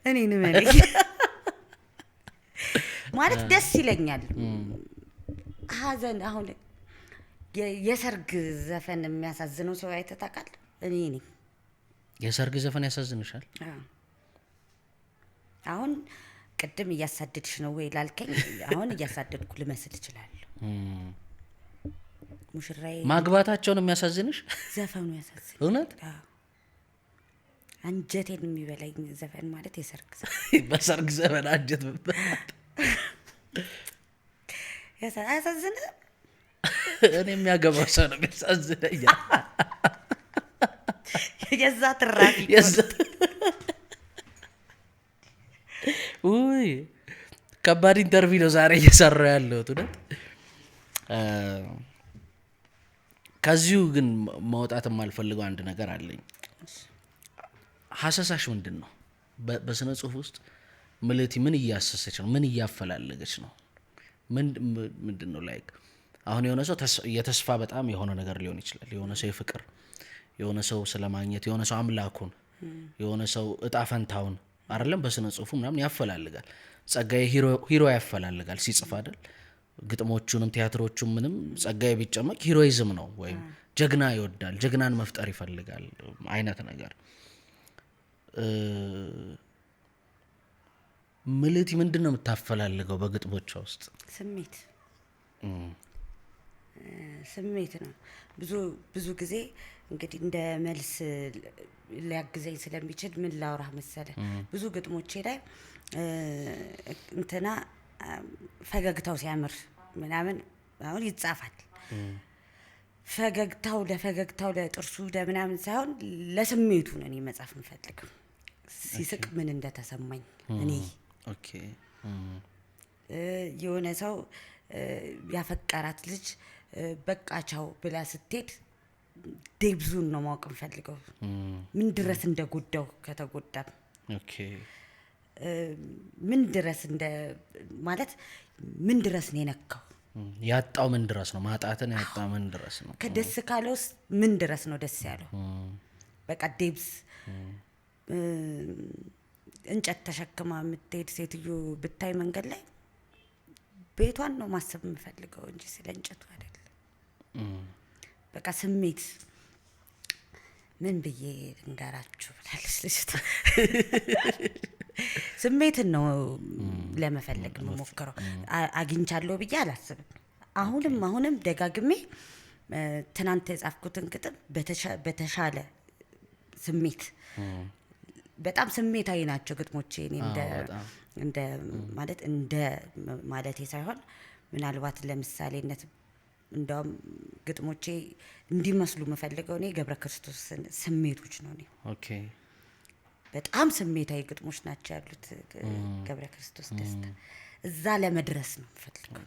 እኔ
እንመን ማለት ደስ ይለኛል። ሀዘን አሁን የሰርግ ዘፈን የሚያሳዝነው ሰው አይተህ ታውቃለህ? እኔ ነኝ።
የሰርግ ዘፈን ያሳዝንሻል?
አሁን ቅድም እያሳደድሽ ነው ወይ ላልከኝ አሁን እያሳደድኩ ልመስል እችላለሁ። ሙሽራዬ
ማግባታቸውን የሚያሳዝንሽ
ዘፈኑ ያሳዝን።
እውነት
አንጀቴን የሚበላኝ ዘፈን ማለት የሰርግ ዘፈን።
በሰርግ ዘፈን አንጀት
ያሳዝን።
እኔ የሚያገባው ሰው ነው የሚያሳዝነኝ።
የዛ ትራፊ
ውይ ከባድ ኢንተርቪው ነው ዛሬ እየሰራሁ ያለሁት። እውነት ከዚሁ ግን መውጣት የማልፈልገው አንድ ነገር አለኝ። ሀሰሳሽ ምንድን ነው? በስነ ጽሁፍ ውስጥ ምልቲ ምን እያሰሰች ነው? ምን እያፈላለገች ነው? ምንድን ነው ላይክ አሁን የሆነ ሰው የተስፋ በጣም የሆነ ነገር ሊሆን ይችላል። የሆነ ሰው የፍቅር፣ የሆነ ሰው ስለማግኘት፣ የሆነ ሰው አምላኩን፣ የሆነ ሰው እጣ ፈንታውን አይደለም በስነ ጽሁፉ ምናምን ያፈላልጋል። ጸጋዬ ሂሮ ያፈላልጋል ሲጽፍ አይደል? ግጥሞቹንም ቲያትሮቹም ምንም ጸጋዬ ቢጨመቅ ሂሮይዝም ነው ወይም ጀግና ይወዳል፣ ጀግናን መፍጠር ይፈልጋል አይነት ነገር። ምልቲ ምንድን ነው የምታፈላልገው በግጥሞቿ ውስጥ?
ስሜት ነው። ብዙ ጊዜ እንግዲህ እንደ መልስ ሊያግዘኝ ስለሚችል ምን ላውራህ መሰለ፣ ብዙ ግጥሞቼ ላይ እንትና ፈገግታው ሲያምር ምናምን አሁን ይጻፋል። ፈገግታው ለጥርሱ ለምናምን ሳይሆን ለስሜቱ ነው እኔ መጻፍ የምፈልገው። ሲስቅ ምን እንደተሰማኝ እኔ የሆነ ሰው ያፈቀራት ልጅ በቃቻው ብላ ስትሄድ ዴብዙን ነው ማወቅ የምፈልገው። ምን ድረስ እንደጎዳው ከተጎዳም ምን ድረስ ማለት ምን ድረስ ነው የነካው?
ያጣው ምን ድረስ ነው? ማጣትን ያጣው ምን ድረስ ነው?
ከደስ ካለውስ ምን ድረስ ነው ደስ ያለው? በቃ ዴብዝ እንጨት ተሸክማ የምትሄድ ሴትዮ ብታይ መንገድ ላይ ቤቷን ነው ማሰብ የምፈልገው እንጂ ስለ እንጨቱ አይደለም። በቃ ስሜት ምን ብዬ ልንገራችሁ ብላለች ልጅቷ። ስሜትን ነው ለመፈለግ የምሞክረው። አግኝቻለሁ ብዬ አላስብም። አሁንም ደጋግሜ ትናንት የጻፍኩትን ግጥም በተሻለ ስሜት፣ በጣም ስሜታዊ ናቸው ግጥሞቼ። እኔ እንደ ማለቴ ሳይሆን ምናልባት ለምሳሌነት እንደውም ግጥሞቼ እንዲመስሉ የምፈልገው እኔ ገብረ ክርስቶስን ስሜቶች ነው። እኔ በጣም ስሜታዊ ግጥሞች ናቸው ያሉት ገብረ ክርስቶስ ደስታ። እዛ ለመድረስ ነው የምፈልገው።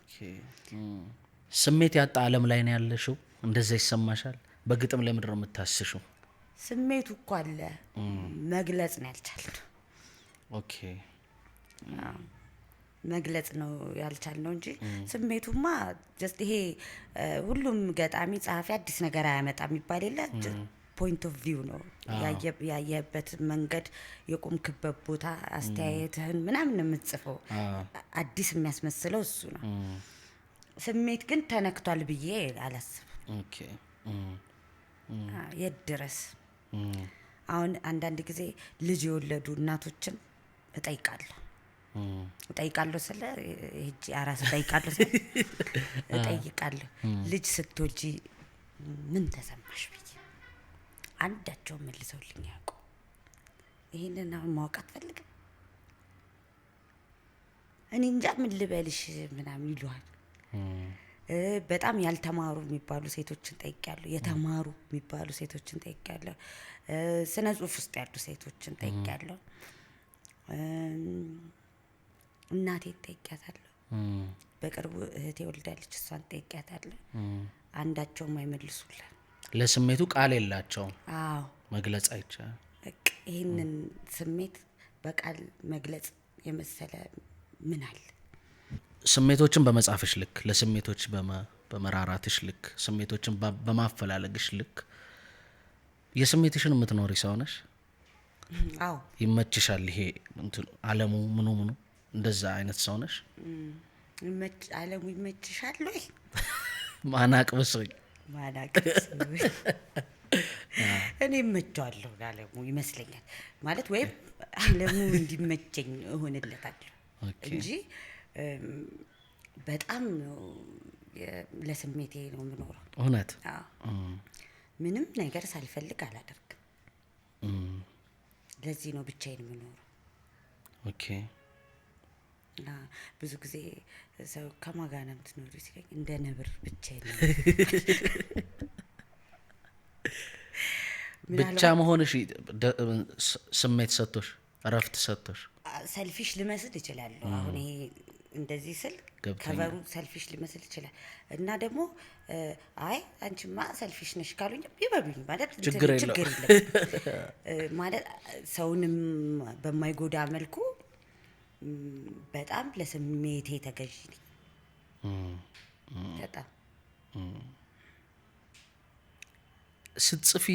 ስሜት ያጣ ዓለም ላይ ነው ያለሽው? እንደዛ ይሰማሻል? በግጥም ላይ ምንድን ነው የምታስሽው?
ስሜቱ እኮ አለ፣ መግለጽ ነው ያልቻልነው። መግለጽ ነው ያልቻልነው እንጂ ስሜቱማ ጀስት ይሄ ሁሉም ገጣሚ ጸሐፊ አዲስ ነገር አያመጣም የሚባል የለ። ፖይንት ኦፍ ቪው ነው ያየበት መንገድ፣ የቆምክበት ቦታ፣ አስተያየትህን ምናምን የምትጽፈው። አዲስ የሚያስመስለው እሱ ነው። ስሜት ግን ተነክቷል ብዬ አላስብም። የት ድረስ አሁን አንዳንድ ጊዜ ልጅ የወለዱ እናቶችን እጠይቃለሁ ስለ ሂጂ አራስ እጠይቃለሁ ልጅ ስትወጂ ምን ተሰማሽ ብዬ አንዳቸውን መልሰውልኝ ያውቁ። ይሄንን አሁን ማወቅ አትፈልግም? እኔ እንጃ ምን ልበልሽ ምናምን ይሉሃል። በጣም ያልተማሩ የሚባሉ ሴቶችን ጠይቄያለሁ። የተማሩ የሚባሉ ሴቶችን ጠይቄያለሁ። ስነ ጽሁፍ ውስጥ ያሉ ሴቶችን ጠይቄያለሁ። እናቴን ጠይቄያታለሁ። በቅርቡ እህቴ ወልዳለች፣ እሷን ጠይቄያታለሁ። አንዳቸውም አይመልሱልህ።
ለስሜቱ ቃል የላቸውም። መግለጽ አይቻልም።
ይህንን ስሜት በቃል መግለጽ የመሰለ ምን አለ?
ስሜቶችን በመጻፍሽ ልክ፣ ለስሜቶች በመራራትሽ ልክ፣ ስሜቶችን በማፈላለግሽ ልክ የስሜትሽን የምትኖሪ ሰው ነሽ? ይመችሻል? ይሄ ዓለሙ ምኑ እንደዛ አይነት ሰው ነሽ?
ዓለሙ ይመችሻል ወይ?
ማናቅብስኝ
እኔ እመቸዋለሁ ለዓለሙ ይመስለኛል። ማለት ወይም ዓለሙ እንዲመቸኝ እሆንለታለሁ እንጂ በጣም ለስሜቴ ነው የምኖረው።
እውነት?
ምንም ነገር ሳልፈልግ አላደርግም። ለዚህ ነው ብቻዬን የምኖረው። ብዙ ጊዜ ሰው ከማን ጋር ነው የምትኖሪው ሲለኝ እንደ ነብር ብቻዬን ነው።
ብቻ መሆንሽ ስሜት ሰጥቶሽ፣ እረፍት ሰጥቶሽ?
ሰልፊሽ ልመስል እችላለሁ። አሁን ይሄ እንደዚህ ስል ከበሩ ሰልፊሽ ሊመስል ይችላል እና ደግሞ አይ አንቺማ ሰልፊሽ ነሽ ካሉኝ ይበሉኝ ማለት
ችግር
የለም ማለት ሰውንም በማይጎዳ መልኩ በጣም ለስሜቴ ተገዢ ነኝ። በጣም
ስትጽፊ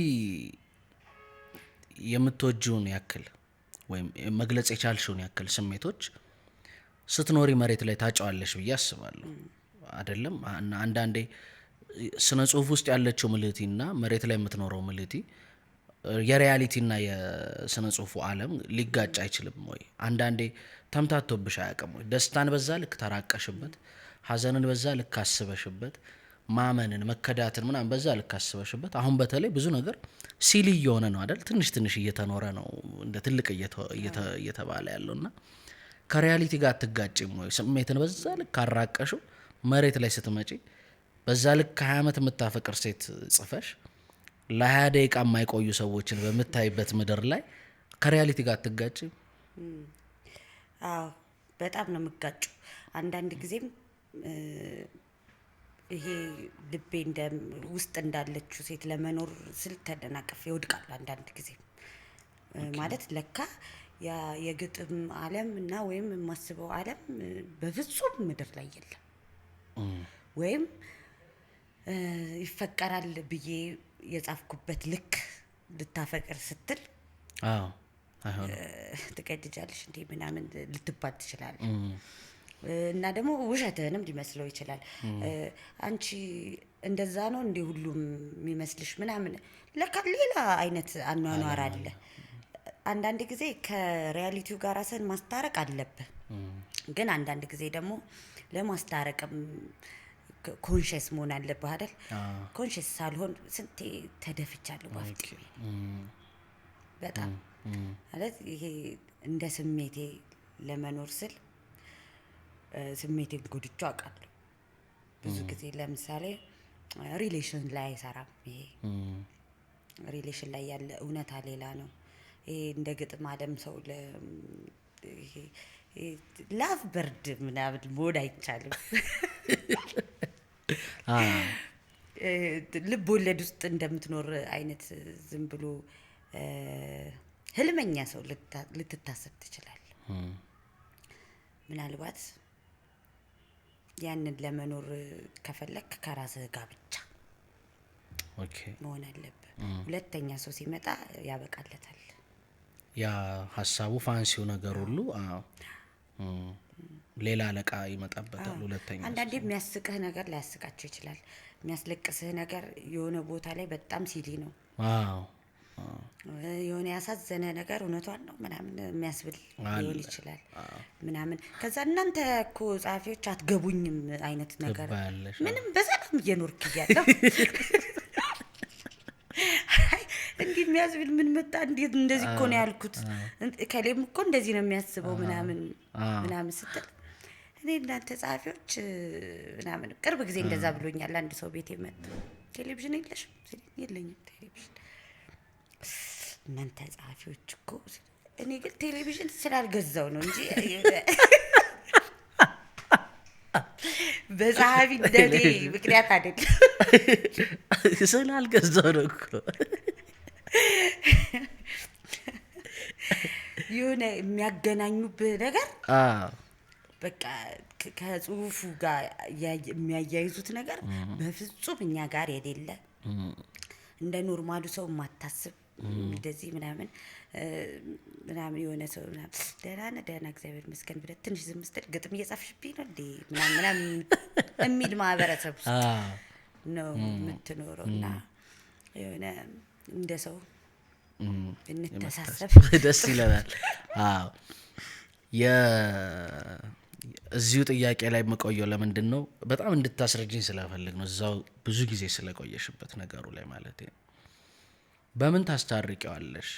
የምትወጂውን ያክል ወይም መግለጽ የቻልሽውን ያክል ስሜቶች ስትኖሪ መሬት ላይ ታጫዋለሽ ብዬ አስባለሁ። አይደለም አንዳንዴ ስነ ጽሁፍ ውስጥ ያለችው ምልእቲና መሬት ላይ የምትኖረው ምልእቲ የሪያሊቲና የስነ ጽሁፉ ዓለም ሊጋጭ አይችልም ወይ? አንዳንዴ ተምታቶብሽ አያውቅም ወይ? ደስታን በዛ ልክ ተራቀሽበት፣ ሀዘንን በዛ ልክ አስበሽበት፣ ማመንን መከዳትን ምናምን በዛ ልክ አስበሽበት። አሁን በተለይ ብዙ ነገር ሲሊ እየሆነ ነው አይደል? ትንሽ ትንሽ እየተኖረ ነው እንደ ትልቅ እየተባለ ያለውና ከሪያሊቲ ጋር አትጋጭም ወይ? ስሜትን በዛ ልክ አራቀሽው መሬት ላይ ስትመጪ በዛ ልክ 20 ዓመት የምታፈቅር ሴት ጽፈሽ ለ20 ደቂቃ የማይቆዩ ሰዎችን በምታይበት ምድር ላይ ከሪያሊቲ ጋር አትጋጭም?
አዎ በጣም ነው የምጋጩ። አንዳንድ ጊዜም ይሄ ልቤ ውስጥ እንዳለችው ሴት ለመኖር ስል ተደናቀፍ ይወድቃል። አንዳንድ ጊዜ ማለት ለካ የግጥም ዓለም እና ወይም የማስበው ዓለም በፍጹም ምድር ላይ የለም ወይም ይፈቀራል ብዬ የጻፍኩበት ልክ ልታፈቅር ስትል ትቀድጃለሽ እንዴ ምናምን ልትባል ትችላለህ። እና ደግሞ ውሸትህንም ሊመስለው ይችላል። አንቺ እንደዛ ነው እንዴ ሁሉም የሚመስልሽ ምናምን፣ ለካ ሌላ አይነት አኗኗር አለ። አንዳንድ ጊዜ ከሪያሊቲው ጋር ራስን ማስታረቅ አለብህ። ግን አንዳንድ ጊዜ ደግሞ ለማስታረቅም ኮንሽስ መሆን አለብህ አይደል? ኮንሽስ ሳልሆን ስንቴ ተደፍቻለሁ ባፍጤ በጣም ማለት ይሄ እንደ ስሜቴ ለመኖር ስል ስሜቴን ጎድቼ አውቃለሁ ብዙ ጊዜ። ለምሳሌ ሪሌሽን ላይ አይሰራም። ይሄ ሪሌሽን ላይ ያለ እውነታ ሌላ ነው። ይሄ እንደ ግጥም ዓለም ሰው ላቭ በርድ ምናምን መሆን አይቻልም። ልብ ወለድ ውስጥ እንደምትኖር አይነት ዝም ብሎ ህልመኛ ሰው ልትታሰብ ትችላለህ። ምናልባት ያንን ለመኖር ከፈለክ ከራስህ ጋር ብቻ መሆን አለብህ። ሁለተኛ ሰው ሲመጣ ያበቃለታል።
ያ ሀሳቡ ፋንሲው ነገር ሁሉ ሌላ አለቃ ይመጣበታል። ሁለተኛ
አንዳንዴ የሚያስቅህ ነገር ላያስቃቸው ይችላል። የሚያስለቅስህ ነገር የሆነ ቦታ ላይ በጣም ሲሊ ነው። የሆነ ያሳዘነ ነገር እውነቷን ነው ምናምን የሚያስብል ሊሆን ይችላል ምናምን። ከዛ እናንተ እኮ ጸሐፊዎች አትገቡኝም አይነት ነገር ምንም በሰላም እየኖርክ እያለሁ እንዲህ የሚያስብል ምን መጣ እንዴት እንደዚህ እኮ ነው ያልኩት ከሌም እኮ እንደዚህ ነው የሚያስበው ምናምን ስትል እኔ እናንተ ጸሐፊዎች ምናምን። ቅርብ ጊዜ እንደዛ ብሎኛል አንድ ሰው ቤቴ መጥቶ ቴሌቪዥን የለሽም? የለኝም ቴሌቪዥን። እናንተ ጸሐፊዎች እኮ እኔ ግን ቴሌቪዥን ስላልገዛው ነው እንጂ በጸሐፊ እንደኔ ምክንያት አይደለም።
ስላልገዛው ነው እኮ
የሆነ የሚያገናኙብህ ነገር በቃ ከጽሁፉ ጋር የሚያያይዙት ነገር በፍጹም እኛ ጋር የሌለ እንደ ኖርማሉ ሰው የማታስብ እንደዚህ ምናምን የሆነ ሰው ደህና እግዚአብሔር ይመስገን ብለህ ትንሽ ዝም ስትል ግጥም እየጻፍሽብኝ ነው እንዴ ምናምን የሚል ማህበረሰብ ውስጥ ነው የምትኖረው። እና የሆነ እንደ ሰው እንተሳሰብ
ደስ ይለናል። እዚሁ ጥያቄ ላይ መቆየው ለምንድን ነው በጣም እንድታስረጅኝ ስለፈልግ ነው። እዛው ብዙ ጊዜ ስለቆየሽበት ነገሩ ላይ ማለት ነው። በምን ታስታርቂዋለሽ?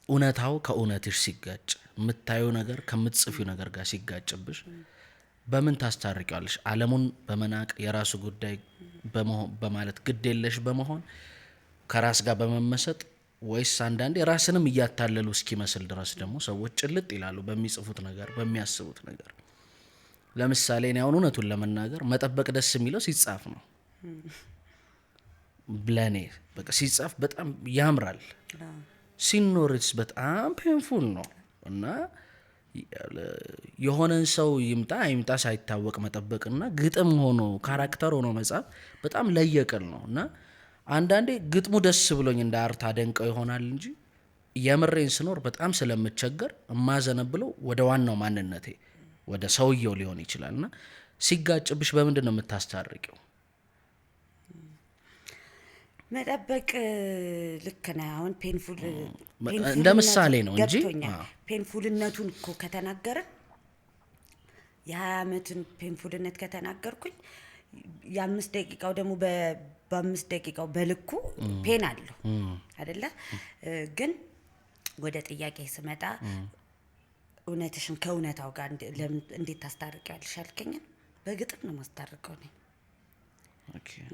እውነታው ከእውነትሽ ሲጋጭ፣ የምታየው ነገር ከምትጽፊው ነገር ጋር ሲጋጭብሽ በምን ታስታርቂዋለሽ? ዓለሙን በመናቅ የራሱ ጉዳይ በማለት ግድ የለሽ በመሆን ከራስ ጋር በመመሰጥ ወይስ አንዳንዴ ራስንም እያታለሉ እስኪመስል ድረስ ደግሞ ሰዎች ጭልጥ ይላሉ በሚጽፉት ነገር በሚያስቡት ነገር? ለምሳሌ እኔ አሁን እውነቱን ለመናገር መጠበቅ ደስ የሚለው ሲጻፍ ነው። ብለኔ በቃ ሲጻፍ በጣም ያምራል፣ ሲኖርስ በጣም ፔንፉል ነው። እና የሆነን ሰው ይምጣ አይምጣ ሳይታወቅ መጠበቅና ግጥም ሆኖ ካራክተር ሆኖ መጻፍ በጣም ለየቅል ነው። እና አንዳንዴ ግጥሙ ደስ ብሎኝ እንደ አርት አደንቀው ይሆናል እንጂ የምሬን ስኖር በጣም ስለምቸገር እማዘነብለው ወደ ዋናው ማንነቴ ወደ ሰውየው ሊሆን ይችላል። እና ሲጋጭብሽ በምንድን ነው የምታስታርቂው?
መጠበቅ ልክ ነህ። አሁን
እንደ ምሳሌ ነው እንጂ
ፔንፉልነቱን እኮ ከተናገርን የ20 ዓመትን ፔንፉልነት ከተናገርኩኝ የ5 ደቂቃው ደግሞ በ5 ደቂቃው በልኩ ፔን አለው አይደለ? ግን ወደ ጥያቄ ስመጣ እውነትሽን ከእውነታው ጋር እንዴት ታስታርቂያለሽ ያልከኝን በግጥም ነው ማስታርቀው ነኝ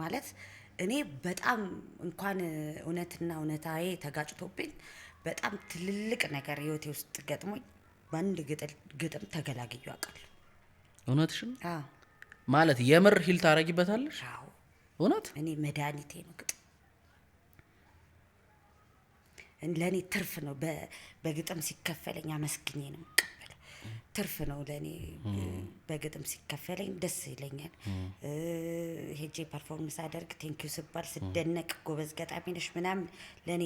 ማለት። እኔ በጣም እንኳን እውነትና እውነታዬ ተጋጭቶብኝ በጣም ትልልቅ ነገር ህይወቴ ውስጥ ገጥሞኝ በአንድ ግጥም ተገላግዩ አውቃለሁ።
እውነትሽን ማለት የምር ሂል ታረጊበታለሽ?
አዎ
እውነት
እኔ መድኃኒቴ ነው ግጥም። ለእኔ ትርፍ ነው። በግጥም ሲከፈለኝ አመስግኜ ነው የምቀበለው። ትርፍ ነው ለእኔ በግጥም ሲከፈለኝ ደስ ይለኛል። ሄጄ ፐርፎርመንስ አደርግ ቴንኪዩ ስባል ስደነቅ ጎበዝ ገጣሚ ነሽ ምናምን ለእኔ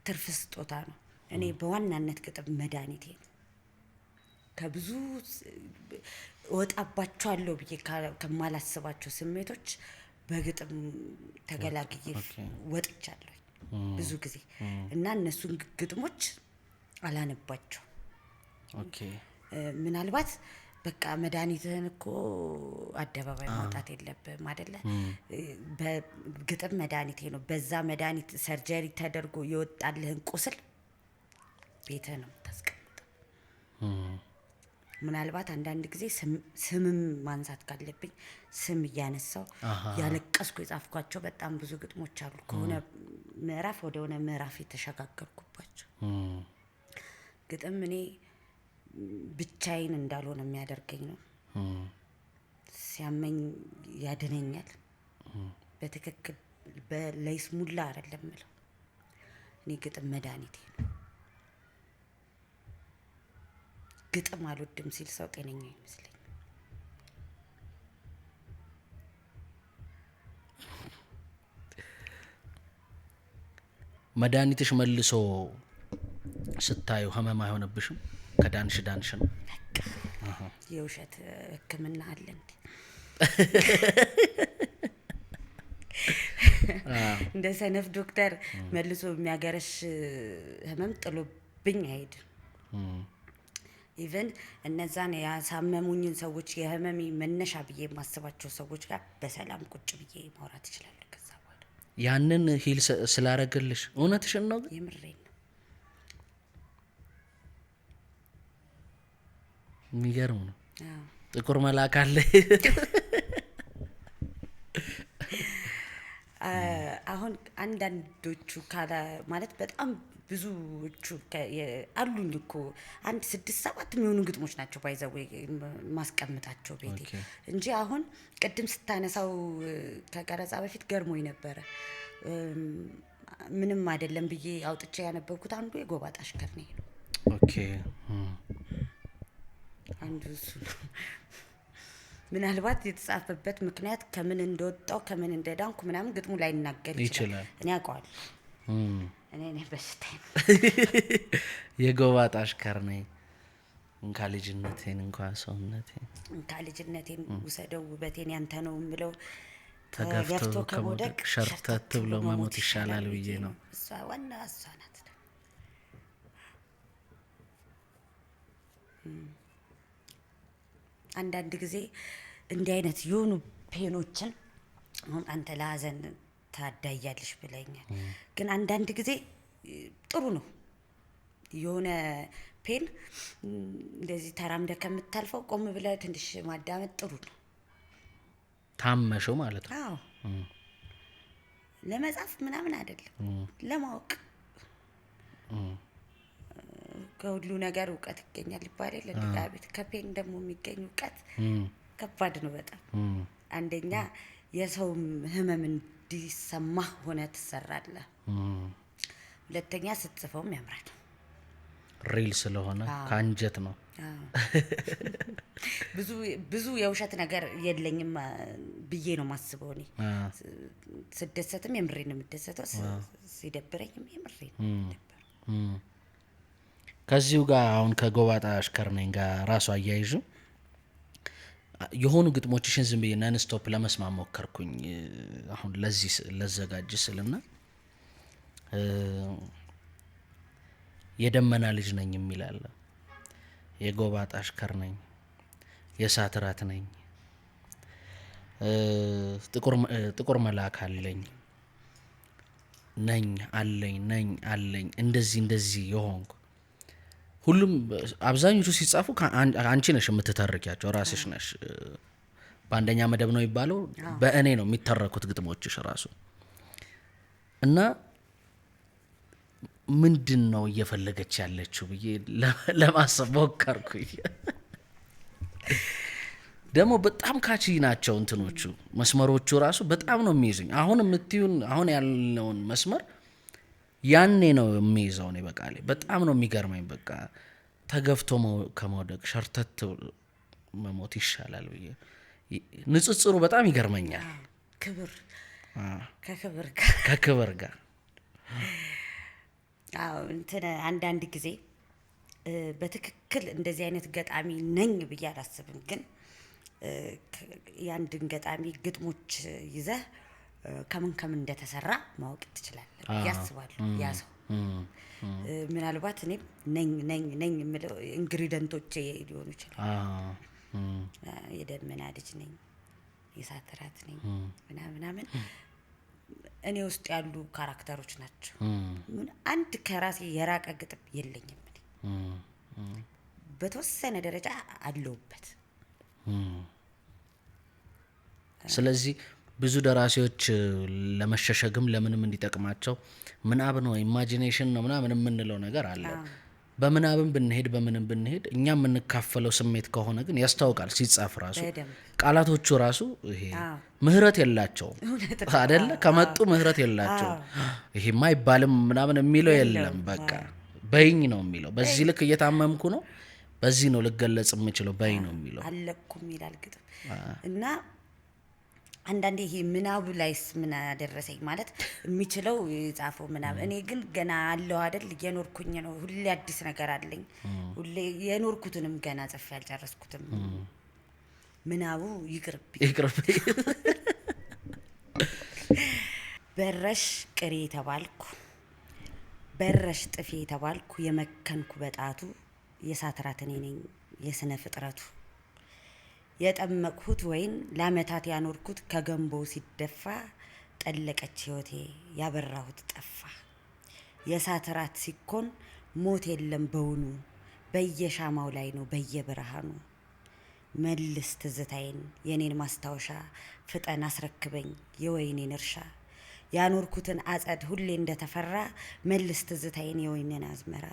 ትርፍ ስጦታ ነው። እኔ በዋናነት ግጥም መድኃኒቴ ነው። ከብዙ እወጣባቸዋለሁ ብዬ ከማላስባቸው ስሜቶች በግጥም ተገላግዬ ወጥቻለሁ ብዙ ጊዜ እና እነሱን ግጥሞች አላነባቸው። ምናልባት በቃ መድኃኒትህን እኮ አደባባይ ማውጣት የለብህም አይደለ? በግጥም መድኃኒቴ ነው። በዛ መድኃኒት ሰርጀሪ ተደርጎ የወጣልህን ቁስል ቤትህ ነው የምታስቀምጠው። ምናልባት አንዳንድ ጊዜ ስምም ማንሳት ካለብኝ ስም እያነሳው ያለቀስኩ የጻፍኳቸው በጣም ብዙ ግጥሞች አሉ። ከሆነ ምዕራፍ ወደ ሆነ ምዕራፍ የተሸጋገርኩባቸው ግጥም እኔ ብቻዬን እንዳልሆነ የሚያደርገኝ ነው። ሲያመኝ ያድነኛል። በትክክል ለይስሙላ አይደለም የምለው። እኔ ግጥም መድኃኒቴ ነው። ግጥም አልወድም ሲል ሰው ጤነኛ ይመስለኝ።
መድኃኒትሽ መልሶ ስታዩ ህመም አይሆንብሽም? ከዳንሽ ነው።
የውሸት ሕክምና አለ እንዴ? እንደ ሰነፍ ዶክተር መልሶ የሚያገረሽ ህመም ጥሎብኝ አይሄድም። ኢቨን እነዛን ያሳመሙኝን ሰዎች የህመሜ መነሻ ብዬ የማስባቸው ሰዎች ጋር በሰላም ቁጭ ብዬ ማውራት ይችላሉ። ከዛ በኋላ
ያንን ሂል ስላረግልሽ እውነትሽን ነው?
የምሬን ነው።
የሚገርም ነው። ጥቁር መልአክ አለ።
አሁን አንዳንዶቹ ማለት በጣም ብዙዎቹ አሉኝ እኮ 1 6 7 የሚሆኑ ግጥሞች ናቸው ባይዘው ማስቀምጣቸው ቤቴ እንጂ አሁን ቅድም ስታነሳው ከቀረጻ በፊት ገርሞኝ ነበረ። ምንም አይደለም ብዬ አውጥቼ ያነበብኩት አንዱ የጎባጣ አሽከር ነው። አንዱ እሱ ነው። ምናልባት የተጻፈበት ምክንያት ከምን እንደወጣው ከምን እንደዳንኩ ምናምን ግጥሙ ላይ ይናገር ይችላል። እኔ አውቀዋለሁ። እኔ በስታይ
የጎባጣ አሽከር ነኝ እንካ ልጅነቴን እንኳ ሰውነቴን
እንካ ልጅነቴን ውሰደው ውበቴን ያንተ ነው የምለው ተገፍቶ ከመውደቅ
ሸርተት ብሎ መሞት ይሻላል ብዬ ነው።
እሷ ዋና እሷ ናት። አንዳንድ ጊዜ እንዲህ አይነት የሆኑ ፔኖችን አሁን አንተ ለሀዘን ታዳያለሽ ብለኛል፣ ግን አንዳንድ ጊዜ ጥሩ ነው የሆነ ፔን እንደዚህ ተራምደ ከምታልፈው ቆም ብለህ ትንሽ ማዳመጥ ጥሩ ነው።
ታመሽው ማለት ነው።
አዎ ለመጻፍ ምናምን አይደለም ለማወቅ ከሁሉ ነገር እውቀት ይገኛል ይባላል። ለዳዊት ከፔን ደግሞ የሚገኝ እውቀት ከባድ ነው በጣም። አንደኛ የሰው ህመም እንዲሰማ ሆነ ትሰራለህ። ሁለተኛ ስትጽፈውም ያምራል።
ሪል ስለሆነ ከአንጀት ነው።
ብዙ የውሸት ነገር የለኝም ብዬ ነው ማስበው። እኔ ስደሰትም የምሬ ነው የምደሰተው፣ ሲደብረኝም የምሬ ነው።
ከዚሁ ጋር አሁን ከጎባጣ አሽከር ነኝ ጋር ራሱ አያይዙ የሆኑ ግጥሞችሽን ዝም ብዬ ነን ስቶፕ ለመስማት ሞከርኩኝ። አሁን ለዚህ ለዘጋጅ ስልና የደመና ልጅ ነኝ የሚላል፣ የጎባጣ አሽከር ነኝ፣ የእሳት ራት ነኝ፣ ጥቁር መልአክ አለኝ፣ ነኝ አለኝ፣ ነኝ አለኝ፣ እንደዚህ የሆንኩ ሁሉም አብዛኞቹ ሲጻፉ አንቺ ነሽ የምትተርኪያቸው፣ ራስሽ ነሽ። በአንደኛ መደብ ነው የሚባለው፣ በእኔ ነው የሚተረኩት ግጥሞችሽ ራሱ። እና ምንድን ነው እየፈለገች ያለችው ብዬ ለማሰብ ሞከርኩኝ። ደግሞ በጣም ካቺ ናቸው እንትኖቹ መስመሮቹ ራሱ በጣም ነው የሚይዙኝ። አሁን የምትዩን አሁን ያለውን መስመር ያኔ ነው የሚይዘው ነው በቃ በጣም ነው የሚገርመኝ። በቃ ተገፍቶ ከመውደቅ ሸርተት መሞት ይሻላል ብዬ ንጽጽሩ በጣም ይገርመኛል።
ክብር
ከክብር ጋር
እንትን አንዳንድ ጊዜ በትክክል እንደዚህ አይነት ገጣሚ ነኝ ብዬ አላስብም። ግን የአንድን ገጣሚ ግጥሞች ይዘህ ከምን እንደተሰራ ማወቅ ትችላለህ ብዬ አስባለሁ። ያ ሰው ምናልባት እኔም ነኝ የምለው ኢንግሪደንቶቼ ሊሆኑ ይችላል። የደመና ልጅ ነኝ፣ የእሳት ራት ነኝ ምናምን እኔ ውስጥ ያሉ ካራክተሮች ናቸው። አንድ ከራሴ የራቀ ግጥም የለኝም። በተወሰነ ደረጃ አለውበት።
ስለዚህ ብዙ ደራሲዎች ለመሸሸግም ለምንም እንዲጠቅማቸው ምናብ ነው ኢማጂኔሽን ነው ምናምን የምንለው ነገር አለ። በምናብም ብንሄድ በምንም ብንሄድ እኛ የምንካፈለው ስሜት ከሆነ ግን ያስታውቃል። ሲጻፍ ራሱ ቃላቶቹ ራሱ ይሄ ምህረት የላቸውም አይደለ? ከመጡ ምህረት የላቸውም። ይሄማ አይባልም ምናምን የሚለው የለም። በቃ በይኝ ነው የሚለው። በዚህ ልክ እየታመምኩ ነው፣ በዚህ ነው ልገለጽ የምችለው በይ ነው የሚለው።
አለኩም ይላል ግጥም እና አንዳንዴ ይሄ ምናቡ ላይስ ምን አደረሰኝ ማለት የሚችለው የጻፈው ምናብ። እኔ ግን ገና አለው አይደል እየኖርኩኝ ነው። ሁሌ አዲስ ነገር አለኝ። ሁሌ የኖርኩትንም ገና ጽፌ አልጨረስኩትም። ምናቡ ይቅርብኝ። በረሽ ቅሬ የተባልኩ በረሽ ጥፌ የተባልኩ የመከንኩ በጣቱ የእሳት ራት እኔ ነኝ የስነ ፍጥረቱ የጠመቅሁት ወይን ለዓመታት ያኖርኩት ከገንቦው ሲደፋ ጠለቀች ሕይወቴ ያበራሁት ጠፋ። የእሳት ራት ሲኮን ሞት የለም በውኑ በየሻማው ላይ ነው በየብርሃኑ። መልስ ትዝታዬን የኔን ማስታወሻ ፍጠን አስረክበኝ የወይኔን እርሻ። ያኖርኩትን አጸድ ሁሌ እንደተፈራ መልስ ትዝታዬን የወይኔን አዝመራ።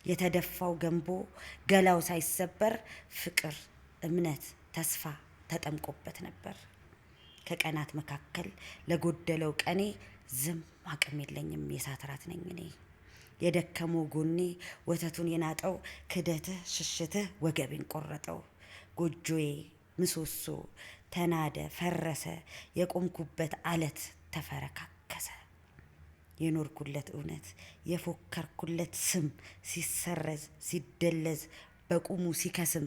የተደፋው ገንቦ ገላው ሳይሰበር ፍቅር እምነት ተስፋ ተጠምቆበት ነበር። ከቀናት መካከል ለጎደለው ቀኔ ዝም አቅም የለኝም የእሳት ራት ነኝ እኔ። የደከመው ጎኔ ወተቱን የናጠው ክደትህ ሽሽትህ ወገቤን ቆረጠው። ጎጆዬ ምሰሶ ተናደ ፈረሰ የቆምኩበት አለት ተፈረካከሰ። የኖርኩለት እውነት የፎከርኩለት ስም ሲሰረዝ ሲደለዝ በቁሙ ሲከስም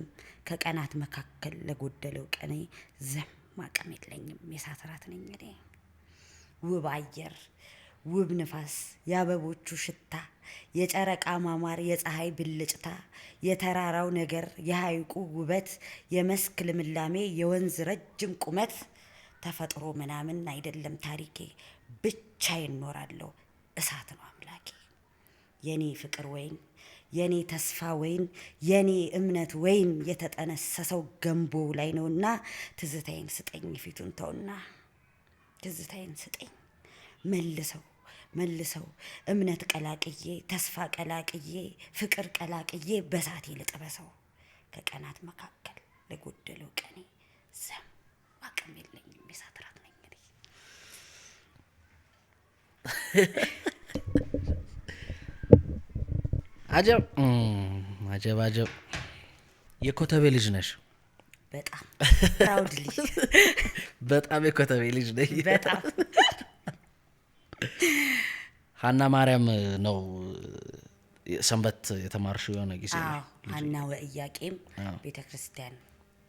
ከቀናት መካከል ለጎደለው ቀኔ ዝም አቅም የለኝም የእሳት ራት ነኝ እኔ። ውብ አየር ውብ ንፋስ የአበቦቹ ሽታ የጨረቃ ማማር የፀሐይ ብልጭታ የተራራው ነገር የሐይቁ ውበት የመስክ ልምላሜ የወንዝ ረጅም ቁመት ተፈጥሮ ምናምን አይደለም ታሪኬ ብቻዬን እኖራለሁ እሳት ነው አምላኬ። የኔ ፍቅር ወይን የኔ ተስፋ ወይን የኔ እምነት ወይን የተጠነሰሰው ገንቦ ላይ ነውና ትዝታዬን ስጠኝ ፊቱን ተውና ትዝታዬን ስጠኝ መልሰው መልሰው እምነት ቀላቅዬ ተስፋ ቀላቅዬ ፍቅር ቀላቅዬ በሳቴ ልጥበሰው ከቀናት መካከል ለጎደለው ቀኔ ዘም አቅም የለኝም የሳት ራት ነኝ እኔ።
አጀብ የኮተቤ ልጅ ነሽ?
በጣም ፕራውድሊ
በጣም የኮተቤ ልጅ ነኝ።
በጣም
ሀና ማርያም ነው ሰንበት የተማርሽው የሆነ ጊዜ?
ሀና ወኢያቄም ቤተክርስቲያን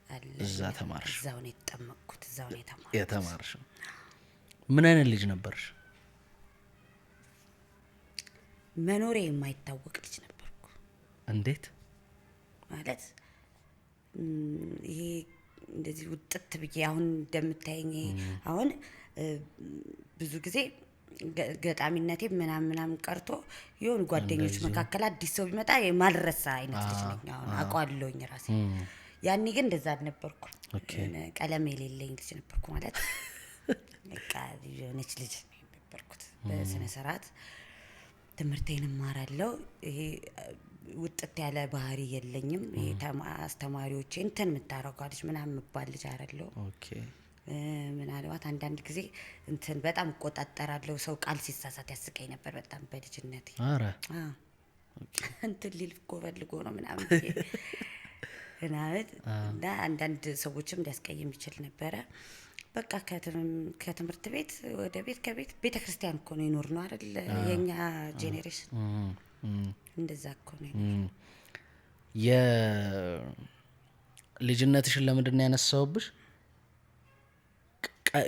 አለ፣
እዛ ተማርሽ?
እዛው ነው የተጠመቅኩት፣ እዛው ነው
የተማርሽው። ምን አይነት ልጅ ነበርሽ?
መኖሬ የማይታወቅ ልጅ ነበርኩ።
እንዴት
ማለት ይሄ እንደዚህ ውጥት ብዬ አሁን እንደምታየኝ አሁን ብዙ ጊዜ ገጣሚነቴ ምናምን ቀርቶ የሆኑ ጓደኞች መካከል አዲስ ሰው ቢመጣ የማልረሳ አይነት ልጅ ነኝ። አሁን አውቀዋለሁኝ ራሴ። ያኔ ግን እንደዛ አልነበርኩ። ቀለም የሌለኝ ልጅ ነበርኩ ማለት በቃ የሆነች ልጅ ነበርኩት። በስነ ስርዓት ትምህርቴን እማራለሁ። ይሄ ውጥት ያለ ባህሪ የለኝም። ይሄ አስተማሪዎቼ እንትን የምታረገው ልጅ ምናምን የምባል ልጅ አይደለሁ። ምናልባት አንዳንድ ጊዜ እንትን በጣም እቆጣጠራለሁ። ሰው ቃል ሲሳሳት ያስቀኝ ነበር በጣም በልጅነቴ።
አረ
እንትን ሊል እኮ ፈልጎ ነው ምናምን እና አንዳንድ ሰዎችም ሊያስቀይም ይችል ነበረ። በቃ ከትምህርት ቤት ወደ ቤት ከቤት ቤተክርስቲያን እኮ ነው ይኖር ነው አይደል? የኛ ጄኔሬሽን እንደዛ እኮ ነው።
የልጅነትሽን ለምንድን ነው ያነሳውብሽ?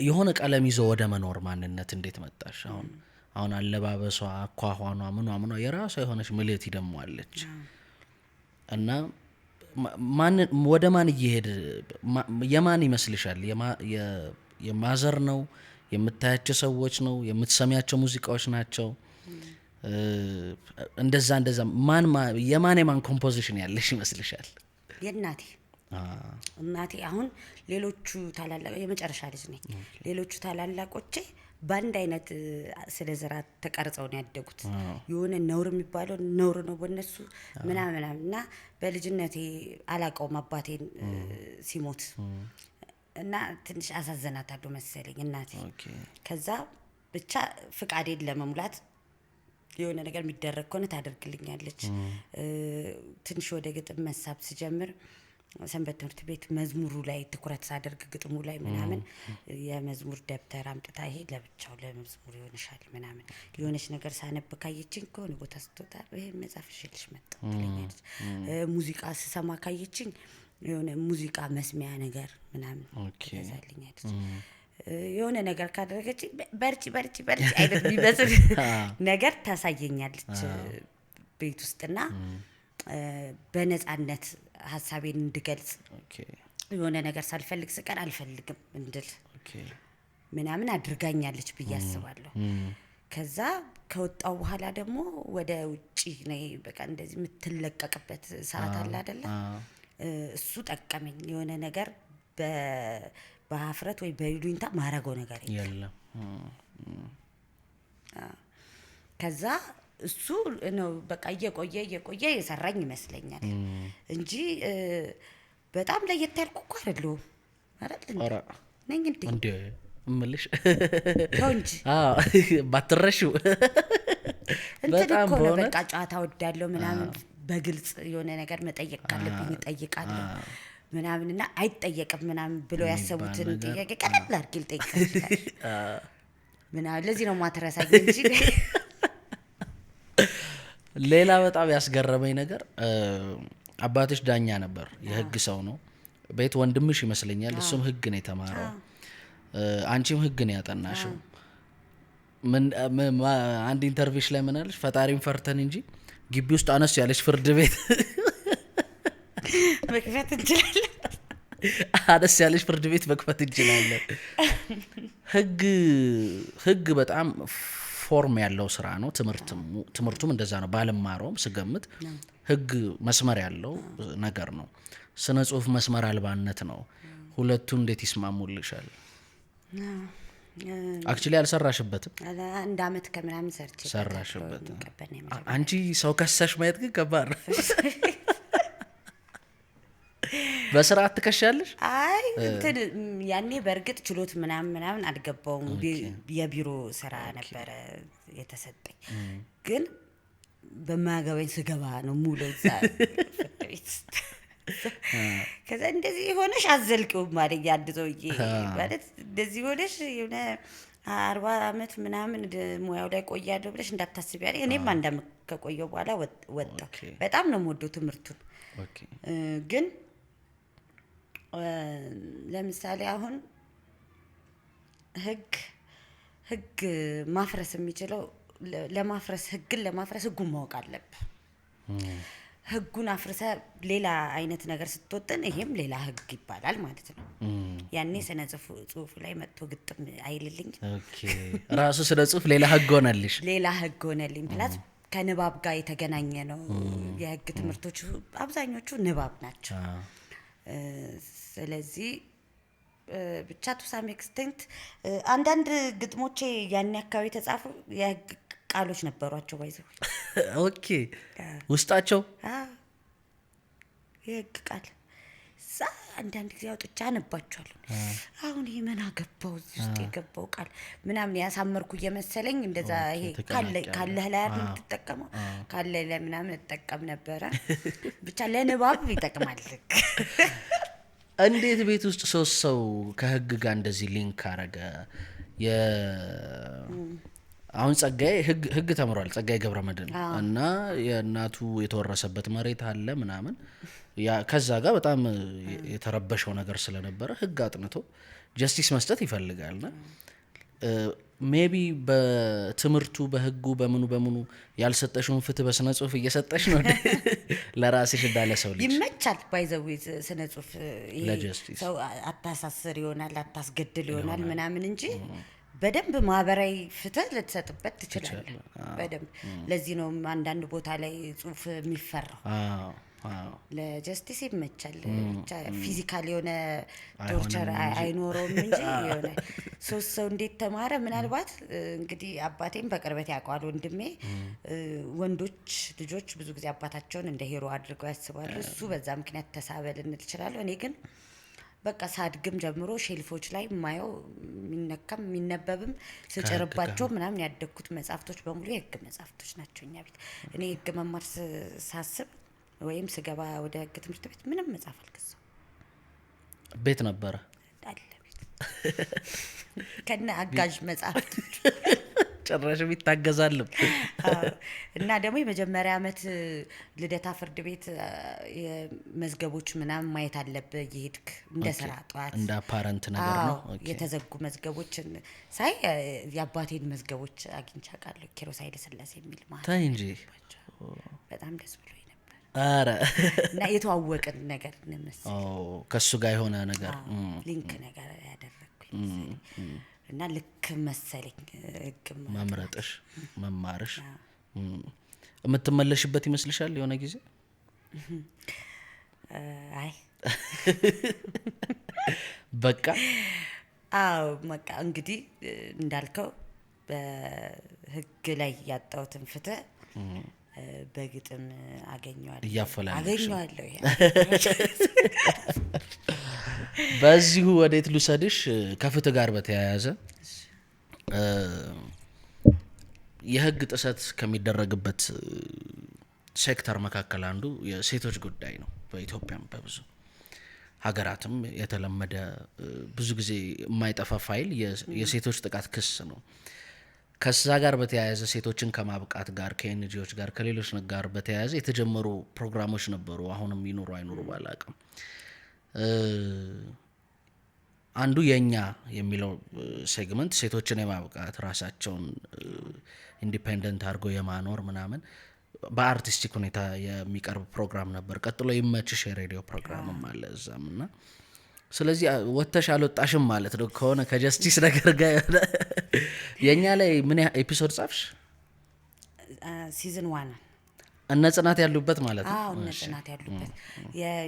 የሆነ ቀለም ይዞ ወደ መኖር ማንነት እንዴት መጣሽ? አሁን አለባበሷ፣ አኳኋኗ፣ ምኗ የራሷ የሆነች ምልት ይደሟለች እና ወደ ማን እየሄድ የማን ይመስልሻል? የማዘር ነው? የምታያቸው ሰዎች ነው? የምትሰሚያቸው ሙዚቃዎች ናቸው? እንደዛ የማን ኮምፖዚሽን ያለሽ ይመስልሻል?
እናቴ አሁን ሌሎቹ ታላላቅ የመጨረሻ ልጅ ነኝ። ሌሎቹ ታላላቆቼ በአንድ አይነት ስለ ዘራ ተቀርጸው ነው ያደጉት። የሆነ ነውር የሚባለው ነውር ነው በእነሱ ምናምን እና በልጅነቴ አላውቀውም አባቴን ሲሞት እና ትንሽ አሳዘናታለሁ መሰለኝ እናቴ። ከዛ ብቻ ፍቃዴን ለመሙላት የሆነ ነገር የሚደረግ ከሆነ ታደርግልኛለች። ትንሽ ወደ ግጥም መሳብ ስጀምር ሰንበት ትምህርት ቤት መዝሙሩ ላይ ትኩረት ሳደርግ ግጥሙ ላይ ምናምን የመዝሙር ደብተር አምጥታ ይሄ ለብቻው ለመዝሙር ይሆንሻል ምናምን የሆነች ነገር ሳነብ ካየችኝ ከሆነ ቦታ ስትወጣ ይሄ መጽሐፍ ይሽልሽ መጣሁ ትለኛለች። ሙዚቃ ስሰማ ካየችኝ የሆነ ሙዚቃ መስሚያ ነገር ምናምን ትገዛልኛለች። የሆነ ነገር ካደረገች በርቺ አይነት ቢመስል ነገር ታሳየኛለች ቤት ውስጥና በነፃነት ሀሳቤን እንድገልጽ የሆነ ነገር ሳልፈልግ ስቀር አልፈልግም እንድል ምናምን አድርጋኛለች ብዬ አስባለሁ። ከዛ ከወጣው በኋላ ደግሞ ወደ ውጪ ነው በቃ እንደዚህ የምትለቀቅበት ሰዓት አለ አይደለ? እሱ ጠቀመኝ። የሆነ ነገር በሀፍረት ወይ በይሉኝታ ማረገው ነገር የለም። ከዛ እሱ ነው በቃ እየቆየ የሰራኝ ይመስለኛል እንጂ በጣም ለየት ያልኩ እኮ አይደለሁም አይደል? ነኝ እንዴ እምልሽ ተው እንጂ ባትረሺው በጣም ነው በቃ ጨዋታ ወዳለሁ ምናምን በግልጽ የሆነ ነገር መጠየቅ ካለብኝ እጠይቃለሁ ምናምንና አይጠየቅም ምናምን ብለው ያሰቡትን ጥያቄ ቀለል አድርጌ ልጠይቃለሁ ምናምን። ለዚህ ነው ማትረሳኝ እንጂ።
ሌላ በጣም ያስገረመኝ ነገር አባትሽ ዳኛ ነበር፣ የህግ ሰው ነው። ቤት ወንድምሽ ይመስለኛል፣ እሱም ህግ ነው የተማረው፣ አንቺም ህግ ነው ያጠናሽው። አንድ ኢንተርቪውሽ ላይ ምን አለሽ? ፈጣሪን ፈርተን እንጂ ግቢ ውስጥ አነስ ያለች ፍርድ ቤት
መክፈት እንችላለን፣
አነስ ያለች ፍርድ ቤት መክፈት እንችላለን። ህግ በጣም ፎርም ያለው ስራ ነው። ትምህርቱም እንደዛ ነው። ባለማረውም ስገምት ህግ መስመር ያለው ነገር ነው። ስነ ጽሁፍ መስመር አልባነት ነው። ሁለቱ እንዴት ይስማሙልሻል? አክቹሊ አልሰራሽበትም?
አንድ አመት ከምናምን
ሰራሽበት። አንቺ ሰው ከሰሽ ማየት ግን ከባድ ነው። በስርዓት ትከሻለሽ?
አይ እንትን ያኔ በእርግጥ ችሎት ምናምን አልገባውም። የቢሮ ስራ ነበረ የተሰጠኝ። ግን በማያገባኝ ስገባ ነው ሙሉ እዛ ቤት። ከዛ እንደዚህ ሆነሽ አዘልቂውም ማለት አንድ ሰውዬ ማለት እንደዚህ ሆነሽ የሆነ 40 አመት ምናምን ሙያው ላይ ቆያለሁ ብለሽ እንዳታስቢ ያለ። እኔም አንድ አመት ከቆየሁ በኋላ ወጣሁ። በጣም ነው የምወደው ትምህርቱን። ግን ለምሳሌ አሁን ህግ ማፍረስ የሚችለው ህግን ለማፍረስ ህጉን ማወቅ አለብህ። ህጉን አፍርሰ ሌላ አይነት ነገር ስትወጥን ይሄም ሌላ ህግ ይባላል ማለት ነው። ያኔ ስነ ጽሁፍ ላይ መጥቶ ግጥም አይልልኝ።
ኦኬ ራሱ ስነ ጽሁፍ ሌላ ህግ ሆነልሽ?
ሌላ ህግ ሆነልኝ። ፕላስ ከንባብ ጋር የተገናኘ ነው። የህግ ትምህርቶቹ አብዛኞቹ ንባብ ናቸው። ስለዚህ ብቻ ቱ ሳም ኤክስቴንት አንዳንድ ግጥሞቼ ያኔ አካባቢ ተጻፉ የህግ ቃሎች ነበሯቸው ባይዘው።
ኦኬ ውስጣቸው
የህግ ቃል አንዳንድ ጊዜ አውጥቼ አነባቸዋለሁ። አሁን ይሄ ምን አገባው እዚህ ውስጥ የገባው ቃል ምናምን ያሳመርኩ እየመሰለኝ እንደዛ ይሄ ካለህ ላይ አይደል የምትጠቀመው ካለ ላይ ምናምን እጠቀም ነበረ። ብቻ ለንባብ ይጠቅማል።
እንዴት ቤት ውስጥ ሶስት ሰው ከህግ ጋር እንደዚህ ሊንክ አረገ? አሁን ጸጋዬ ህግ ተምሯል። ጸጋዬ ገብረመድህን እና የእናቱ የተወረሰበት መሬት አለ ምናምን ያ ከዛ ጋር በጣም የተረበሸው ነገር ስለነበረ ህግ አጥንቶ ጀስቲስ መስጠት ይፈልጋልና ሜቢ በትምህርቱ በህጉ በምኑ ያልሰጠሽውን ፍትህ በስነ ጽሁፍ እየሰጠሽ ነው ለራስሽ እንዳለ ሰው ልጅ
ይመቻል። ባይዘው ስነ ጽሁፍ ሰው አታሳስር ይሆናል አታስገድል ይሆናል ምናምን እንጂ በደንብ ማህበራዊ ፍትህ ልትሰጥበት ትችላለህ። በደንብ ለዚህ ነው አንዳንድ ቦታ ላይ ጽሁፍ የሚፈራው። ለጀስቲስ ይመቻል። ብቻ ፊዚካል የሆነ ቶርቸር አይኖረውም እንጂ የሆነ ሶስት ሰው እንዴት ተማረ? ምናልባት እንግዲህ አባቴም በቅርበት ያውቀዋል ወንድሜ። ወንዶች ልጆች ብዙ ጊዜ አባታቸውን እንደ ሄሮ አድርገው ያስባሉ። እሱ በዛ ምክንያት ተሳበ ልንል ይችላል። እኔ ግን በቃ ሳድግም ጀምሮ ሼልፎች ላይ ማየው የሚነካም የሚነበብም ስጨርባቸው ምናምን ያደግኩት መጽሐፍቶች በሙሉ የህግ መጽሐፍቶች ናቸው። እኛ ቤት እኔ ህግ መማር ሳስብ ወይም ስገባ ወደ ህግ ትምህርት ቤት ምንም መጽሐፍ አልገዛም።
ቤት ነበረ
አለ ቤት ከነ አጋዥ መጽሐፍቶች
ጭራሽ ይታገዛል።
እና ደግሞ የመጀመሪያ አመት ልደታ ፍርድ ቤት የመዝገቦች ምናምን ማየት አለብህ እየሄድክ እንደ ስራ ጠዋት
እንደ አፓረንት ነገር ነው።
የተዘጉ መዝገቦችን ሳይ የአባቴን መዝገቦች አግኝቼ አውቃለሁ። ኪሮስ ኃይለ ሥላሴ የሚል ማለት
ታይ እንጂ
በጣም ደስ ብሎኝ ነበር።
አረ
እና የተዋወቅን ነገር ነበር።
ከሱ ጋር የሆነ ነገር
ሊንክ ነገር ያደረኩኝ እና ልክ መሰለኝ ህግ
መምረጥሽ መማርሽ። የምትመለሽበት ይመስልሻል የሆነ ጊዜ?
አይ
በቃ
በቃ እንግዲህ እንዳልከው በህግ ላይ ያጣሁትን ፍትህ በግጥም አገኘዋለሁ።
በዚሁ ወዴት ልውሰድሽ? ከፍትህ ጋር በተያያዘ የህግ ጥሰት ከሚደረግበት ሴክተር መካከል አንዱ የሴቶች ጉዳይ ነው። በኢትዮጵያም በብዙ ሀገራትም የተለመደ ብዙ ጊዜ የማይጠፋ ፋይል የሴቶች ጥቃት ክስ ነው። ከዛ ጋር በተያያዘ ሴቶችን ከማብቃት ጋር ከኤንጂኦች ጋር ከሌሎች ጋር በተያያዘ የተጀመሩ ፕሮግራሞች ነበሩ። አሁንም ይኖሩ አይኖሩ ባላቅም አንዱ የኛ የሚለው ሴግመንት ሴቶችን የማብቃት ራሳቸውን ኢንዲፔንደንት አድርጎ የማኖር ምናምን በአርቲስቲክ ሁኔታ የሚቀርብ ፕሮግራም ነበር። ቀጥሎ ይመችሽ የሬዲዮ ፕሮግራምም አለ እዛም እና ስለዚህ ወተሽ አልወጣሽም ማለት ነው ከሆነ ከጀስቲስ ነገር ጋር የኛ ላይ ምን ኤፒሶድ ጻፍሽ?
ሲዝን 1
እነ ጽናት ያሉበት ማለት ነው።
እነ ጽናት ያሉበት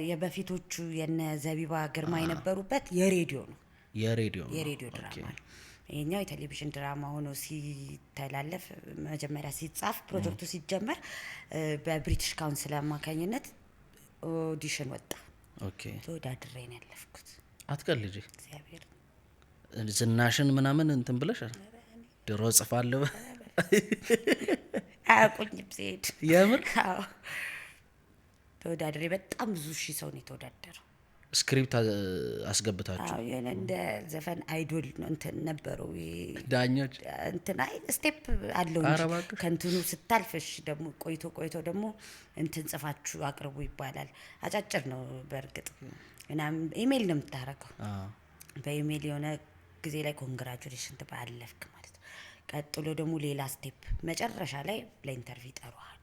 የበፊቶቹ የነ ዘቢባ ግርማ የነበሩበት የሬዲዮ ነው።
የሬዲዮ
ድራማ ነው። ይሄኛው የቴሌቪዥን ድራማ ሆኖ ሲተላለፍ መጀመሪያ ሲጻፍ ፕሮጀክቱ ሲጀመር በብሪቲሽ ካውንስል አማካኝነት ኦዲሽን ወጣ።
ኦኬ
ተወዳድሬ ነው ያለፍኩት።
አትቀልጂ።
እግዚአብሔር
ዝናሽን ምናምን እንትን ብለሽ ድሮ ጽፋለሁ
አያውቁኝም ሲሄድ
የምር
ተወዳድሬ በጣም ብዙ ሺህ ሰው ነው የተወዳደረው።
ስክሪፕት አስገብታችሁ?
አዎ የኔ እንደ ዘፈን አይዶል ነው እንትን ነበረው
ዳኞች
እንትን አይ ስቴፕ አለው እንጂ ከንትኑ ስታልፍሽ ደግሞ ቆይቶ ደግሞ እንትን ጽፋችሁ አቅርቡ ይባላል። አጫጭር ነው በእርግጥ እና ኢሜል ነው የምታረገው። በኢሜል የሆነ ጊዜ ላይ ኮንግራቹሌሽን ትባለፍክ ማለት ነው። ቀጥሎ ደግሞ ሌላ ስቴፕ መጨረሻ ላይ ለኢንተርቪው ይጠሩሃል።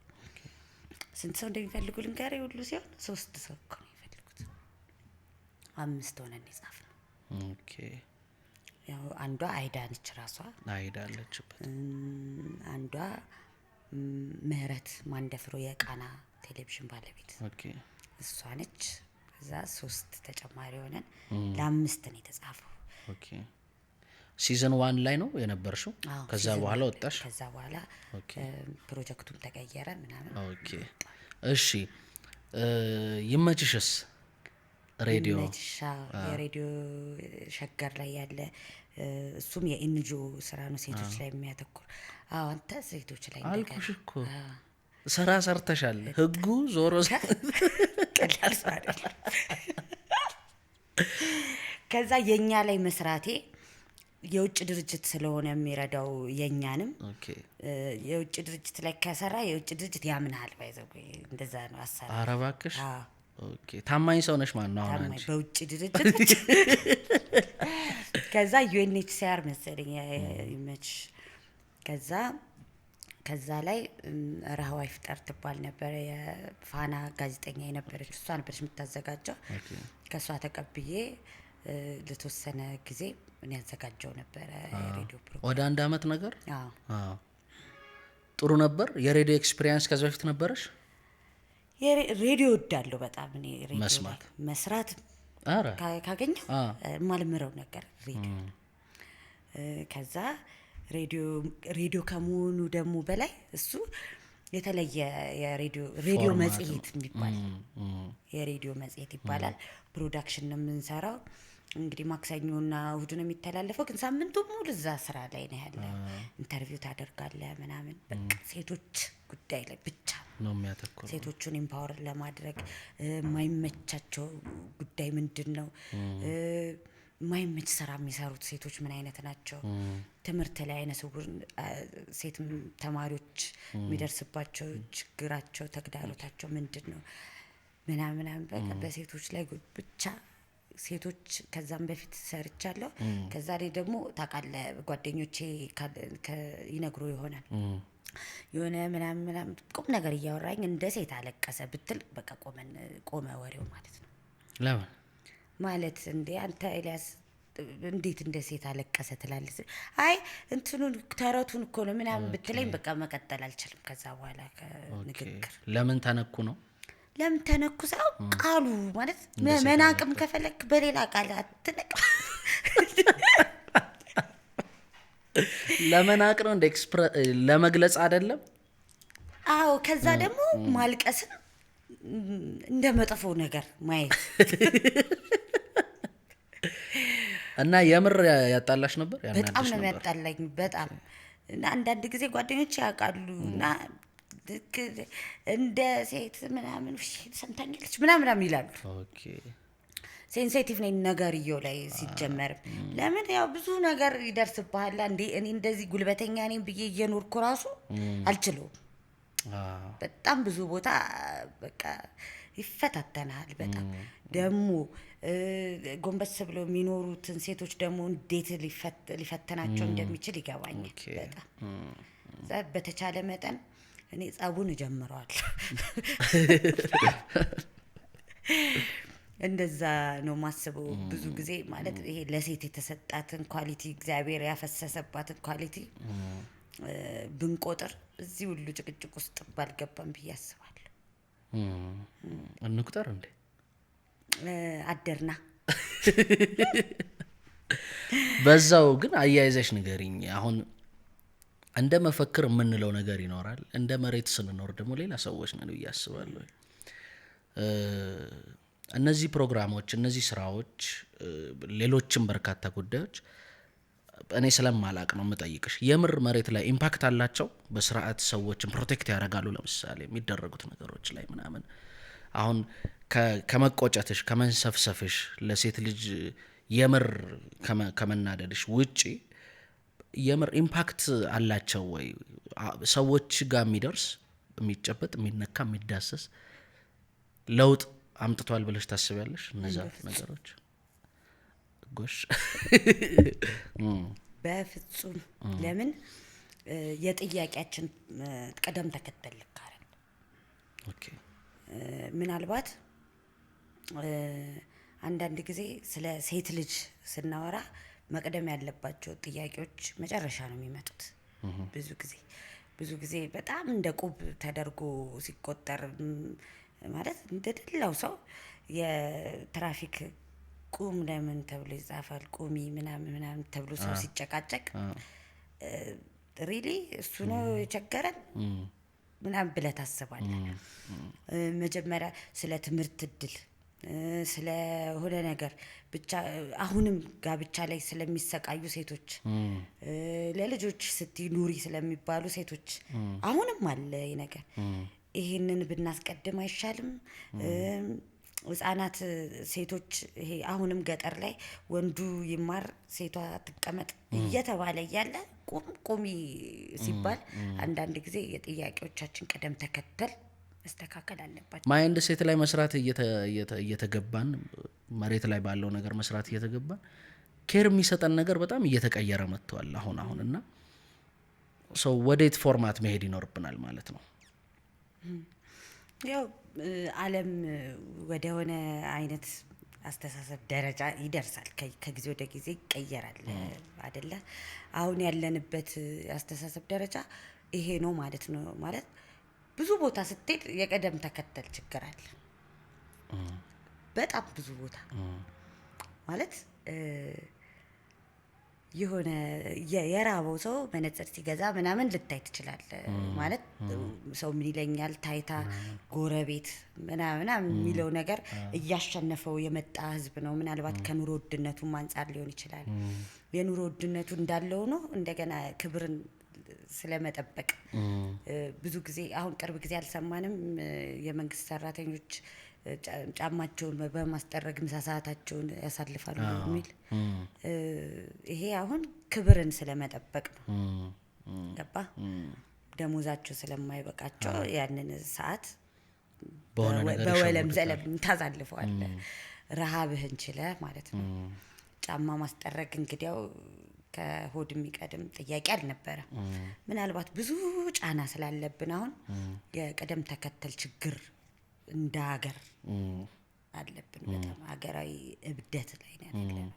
ስንት ሰው እንደሚፈልጉ ልንገርህ? ሁሉ ሲሆን 3 ሰው እኮ ነው የሚፈልጉት። 5 ሆነን የጻፍነው።
ኦኬ
ያው አንዷ አይዳ ነች፣ ራሷ
አይዳ አለችበት።
አንዷ ምህረት ማንደፍሮ የቃና ቴሌቪዥን ባለቤት
ኦኬ
እሷ ነች። ከዛ 3 ተጨማሪ ሆነን ለ5 ነው የተጻፈው።
ኦኬ ሲዝን 1 ላይ ነው የነበርሽው? ከዛ በኋላ ወጣሽ?
ከዛ በኋላ ፕሮጀክቱም ተቀየረ ምናምን።
ኦኬ እሺ ይመችሽስ? ሬዲዮ
የሬዲዮ ሸገር ላይ ያለ እሱም የኤንጂኦ ስራ ነው፣ ሴቶች ላይ የሚያተኩር። አዎ አንተ ሴቶች ላይ
አልኩሽ እኮ ስራ ሰርተሻል። ህጉ ዞሮ
ቀላል ስራ አይደለም። ከዛ የኛ ላይ መስራቴ የውጭ ድርጅት ስለሆነ የሚረዳው የኛንም የውጭ ድርጅት ላይ ከሰራ የውጭ ድርጅት ያምናል። ባይዘው እንደዛ ነው አሰራ።
ኧረ እባክሽ ኦኬ ታማኝ ሰው ነሽ ማለት ነው አሁን አንቺ?
በውጭ ድርጅት ከዛ ዩኤንኤችሲአር መሰለኝ ይመች። ከዛ ላይ ረሃዋ ይፍጠር ትባል ነበር፣ የፋና ጋዜጠኛ የነበረች እሷ ነበረች የምታዘጋጀው። ከሷ ተቀብዬ ለተወሰነ ጊዜ እኔ ያዘጋጀው ነበር የሬዲዮ ፕሮግራም
ወደ 1 አመት ነገር። አዎ ጥሩ ነበር። የሬዲዮ ኤክስፒሪየንስ ከዛ በፊት ነበረሽ?
ሬዲዮ ወዳለሁ በጣም እኔ ሬዲዮ መስራት ካገኘሁ የማልምረው ነገር ሬዲዮ። ከዛ ሬዲዮ ከመሆኑ ደግሞ በላይ እሱ የተለየ ሬዲዮ መጽሔት የሚባል የሬዲዮ መጽሔት ይባላል። ፕሮዳክሽን ነው የምንሰራው። እንግዲህ ማክሰኞና እሁድ ነው የሚተላለፈው፣ ግን ሳምንቱ ሙሉ እዛ ስራ ላይ ነው ያለ። ኢንተርቪው ታደርጋለህ ምናምን። በቃ ሴቶች ጉዳይ ላይ ብቻ
ነው የሚያተኩረው።
ሴቶቹን ኢምፓወር ለማድረግ የማይመቻቸው ጉዳይ ምንድን ነው፣ የማይመች ስራ የሚሰሩት ሴቶች ምን አይነት ናቸው፣ ትምህርት ላይ አይነ ስውር ሴት ተማሪዎች የሚደርስባቸው ችግራቸው፣ ተግዳሮታቸው ምንድን ነው ምናምን። በቃ በሴቶች ላይ ብቻ ሴቶች ከዛም በፊት ሰርቻለሁ። ከዛ ላይ ደግሞ ታውቃለህ ጓደኞቼ ይነግሩ ይሆናል የሆነ ምናምን ቁም ነገር እያወራኝ እንደ ሴት አለቀሰ ብትል በቃ ቆመ ወሬው ማለት ነው።
ለምን
ማለት እንዴ አንተ ኤልያስ እንዴት እንደ ሴት አለቀሰ ትላለህ? አይ እንትኑን ተረቱን እኮ ነው ምናምን ብትለኝ በቃ መቀጠል አልችልም። ከዛ በኋላ ንግግር
ለምን ተነኩ ነው?
ለምን ተነኩ ሰው ቃሉ ማለት መናቅም ከፈለክ በሌላ ቃል አትነቅ።
ለመናቅ ነው እንደ ለመግለጽ አይደለም።
አዎ ከዛ ደግሞ ማልቀስን እንደ መጥፎ ነገር ማየት
እና የምር ያጣላሽ ነበር?
በጣም ነው ያጣላኝ በጣም። እና አንዳንድ ጊዜ ጓደኞች ያውቃሉ እና እንደ ሴት ምናምን ሰምታኛለች ምናምን ይላሉ።
ኦኬ
ሴንሲቲቭ ነኝ ነገርየው ላይ ሲጀመር። ለምን ያው ብዙ ነገር ይደርስብሃል። እንዴ እኔ እንደዚህ ጉልበተኛ ነኝ ብዬ እየኖርኩ ራሱ አልችለውም። በጣም ብዙ ቦታ በቃ ይፈታተናል። በጣም ደግሞ ጎንበስ ብለው የሚኖሩትን ሴቶች ደግሞ እንዴት ሊፈተናቸው እንደሚችል ይገባኛል በጣም። በተቻለ መጠን እኔ ጸቡን እጀምረዋለሁ። እንደዛ ነው ማስበው ብዙ ጊዜ ማለት ይሄ ለሴት የተሰጣትን ኳሊቲ እግዚአብሔር ያፈሰሰባትን ኳሊቲ ብንቆጥር እዚህ ሁሉ ጭቅጭቅ ውስጥ ባልገባም ብዬ አስባለሁ።
እንቁጠር እንዴ
አደርና
በዛው ግን አያይዘሽ ንገሪኝ። አሁን እንደ መፈክር የምንለው ነገር ይኖራል፣ እንደ መሬት ስንኖር ደግሞ ሌላ ሰዎች ነን ብዬ አስባለሁ። እነዚህ ፕሮግራሞች፣ እነዚህ ስራዎች፣ ሌሎችም በርካታ ጉዳዮች እኔ ስለማላቅ ነው የምጠይቅሽ። የምር መሬት ላይ ኢምፓክት አላቸው? በስርዓት ሰዎችን ፕሮቴክት ያደርጋሉ? ለምሳሌ የሚደረጉት ነገሮች ላይ ምናምን አሁን ከመቆጨትሽ ከመንሰፍሰፍሽ ለሴት ልጅ የምር ከመናደድሽ ውጪ የምር ኢምፓክት አላቸው ወይ? ሰዎች ጋር የሚደርስ የሚጨበጥ የሚነካ የሚዳሰስ ለውጥ አምጥቷል ብለሽ ታስቢያለሽ? እነዛ ነገሮች ጎሽ
በፍጹም። ለምን የጥያቄያችን ቅደም ተከተል ልክ አይደል?
ኦኬ
ምናልባት አንዳንድ ጊዜ ስለ ሴት ልጅ ስናወራ መቅደም ያለባቸው ጥያቄዎች መጨረሻ ነው የሚመጡት። ብዙ ጊዜ በጣም እንደ ቁብ ተደርጎ ሲቆጠር ማለት እንደሌላው ሰው የትራፊክ ቁም ለምን ተብሎ ይጻፋል፣ ቁሚ ምናምን ተብሎ ሰው ሲጨቃጨቅ ሪሊ እሱ ነው የቸገረን ምናምን ብለህ ታስባለህ። መጀመሪያ ስለ ትምህርት እድል ስለሆነ ነገር ብቻ አሁንም ጋብቻ ላይ ስለሚሰቃዩ ሴቶች፣ ለልጆች ስትይ ኑሪ ስለሚባሉ ሴቶች አሁንም አለ ይሄ ነገር። ይሄንን ብናስቀድም አይሻልም? ህጻናት ሴቶች ይሄ አሁንም ገጠር ላይ ወንዱ ይማር ሴቷ ትቀመጥ እየተባለ እያለ ቁሚ ሲባል አንዳንድ ጊዜ የጥያቄዎቻችን ቅደም ተከተል መስተካከል አለባቸው።
ማይንድ ሴት ላይ መስራት እየተገባን መሬት ላይ ባለው ነገር መስራት እየተገባን ኬር የሚሰጠን ነገር በጣም እየተቀየረ መጥቷል አሁን እና ሰው ወዴት ፎርማት መሄድ ይኖርብናል ማለት ነው።
ያው ዓለም ወደ ሆነ አይነት አስተሳሰብ ደረጃ ይደርሳል። ከጊዜ ወደ ጊዜ ይቀየራል አይደለ? አሁን ያለንበት አስተሳሰብ ደረጃ ይሄ ነው ማለት ነው። ማለት ብዙ ቦታ ስትሄድ የቅደም ተከተል ችግር አለ። በጣም ብዙ ቦታ ማለት የሆነ የራበው ሰው መነጽር ሲገዛ ምናምን ልታይ ትችላለህ። ማለት ሰው ምን ይለኛል ታይታ ጎረቤት ምናምን የሚለው ነገር እያሸነፈው የመጣ ህዝብ ነው። ምናልባት ከኑሮ ውድነቱም አንጻር ሊሆን ይችላል። የኑሮ ውድነቱ እንዳለው ነው። እንደገና ክብርን ስለመጠበቅ ብዙ ጊዜ አሁን ቅርብ ጊዜ አልሰማንም? የመንግስት ሰራተኞች ጫማቸውን በማስጠረግ ምሳ ሰዓታቸውን ያሳልፋሉ የሚል። ይሄ አሁን ክብርን ስለመጠበቅ ነው። ገባ? ደሞዛቸው ስለማይበቃቸው ያንን ሰዓት በወለም ዘለም ታሳልፈዋለህ። ረሃብህን ችለህ ማለት ነው። ጫማ ማስጠረግ እንግዲያው ከሆድ የሚቀድም ጥያቄ አልነበረም። ምናልባት ብዙ ጫና ስላለብን አሁን የቅደም ተከተል ችግር እንደ ሀገር አለብን። በጣም ሀገራዊ እብደት ላይ ነው ያለነው።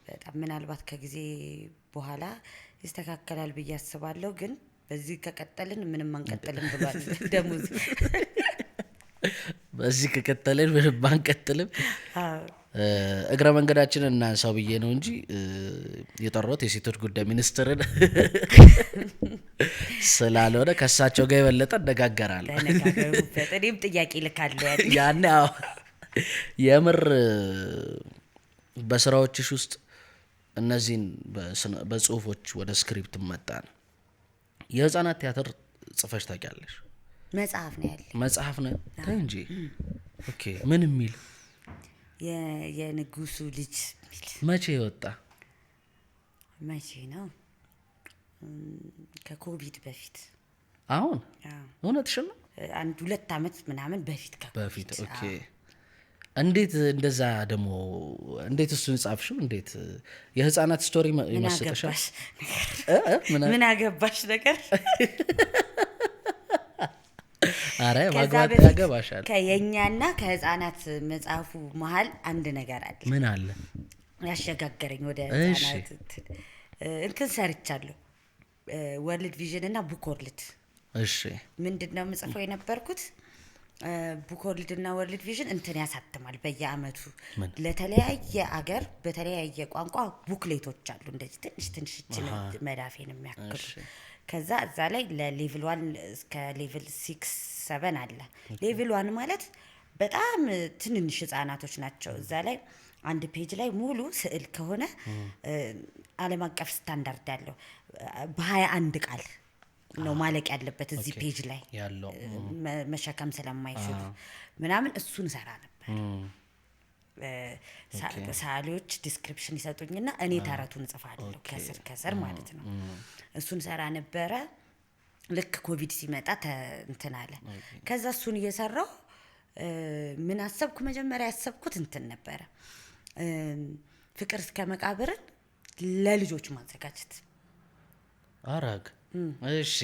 በጣም ምናልባት ከጊዜ በኋላ ይስተካከላል ብዬ አስባለሁ። ግን በዚህ ከቀጠልን ምንም አንቀጥልም ብሏል ደሞዝ።
በዚህ ከቀጠልን ምንም አንቀጥልም። እግረ መንገዳችንን እናንሳው ብዬ ነው እንጂ የጠራሁት የሴቶች ጉዳይ ሚኒስትርን ስላልሆነ ከእሳቸው ጋር የበለጠ እነጋገራለሁ።
እኔም ጥያቄ ልካለሁ
ያኔ። የምር በስራዎችሽ ውስጥ እነዚህን በጽሁፎች ወደ ስክሪፕት መጣን። የህፃናት ቲያትር ጽፈሽ ታውቂያለሽ?
መጽሐፍ ነው ያለ።
መጽሐፍ ነው እንጂ። ኦኬ ምን የሚል?
የንጉሱ ልጅ ሚል።
መቼ ወጣ?
መቼ ነው? ከኮቪድ በፊት።
አሁን እውነትሽን ነው?
1-2 አመት ምናምን በፊት።
ኦኬ። እንዴት እንደዛ ደግሞ እንዴት እሱን ጻፍሽው? እንዴት የህፃናት ስቶሪ ይመስልሻል?
ምን አገባሽ ነገር?
አረ ማግባት ያገባሻል።
ከየኛና ከህፃናት መጽሐፉ መሀል አንድ ነገር አለ።
ምን አለ?
ያሸጋገረኝ ወደ ህፃናት እንትን ሰርቻለሁ። ወርልድ ቪዥን እና ቡክ ወርልድ።
እሺ።
ምንድነው የምጽፈው የነበርኩት? ቡክ ወርልድ እና ወርልድ ቪዥን እንትን ያሳትማል በየአመቱ
ምን?
ለተለያየ አገር በተለያየ ቋንቋ ቡክሌቶች አሉ እንደዚህ ትንሽ ትንሽ መዳፌን የሚያክሉ ከዛ እዛ ላይ ለሌቭል 1 እስከ ሌቭል 6 7 አለ። ሌቭል 1 ማለት በጣም ትንንሽ ህፃናቶች ናቸው። እዛ ላይ አንድ ፔጅ ላይ ሙሉ ስዕል ከሆነ ዓለም አቀፍ ስታንዳርድ ያለው በ21 ቃል ነው ማለቅ ያለበት እዚህ ፔጅ ላይ
ያለው
መሸከም ስለማይችሉ ምናምን እሱን ሰራ ነበር። ሳሊዎች ዲስክሪፕሽን ይሰጡኝና እኔ ተረቱን ጽፋለሁ ከስር ማለት ነው። እሱን ሰራ ነበረ። ልክ ኮቪድ ሲመጣ እንትን አለ። ከዛ እሱን እየሰራው ምን አሰብኩ? መጀመሪያ ያሰብኩት እንትን ነበረ ፍቅር እስከ መቃብርን ለልጆች ማዘጋጀት
አራግ እሺ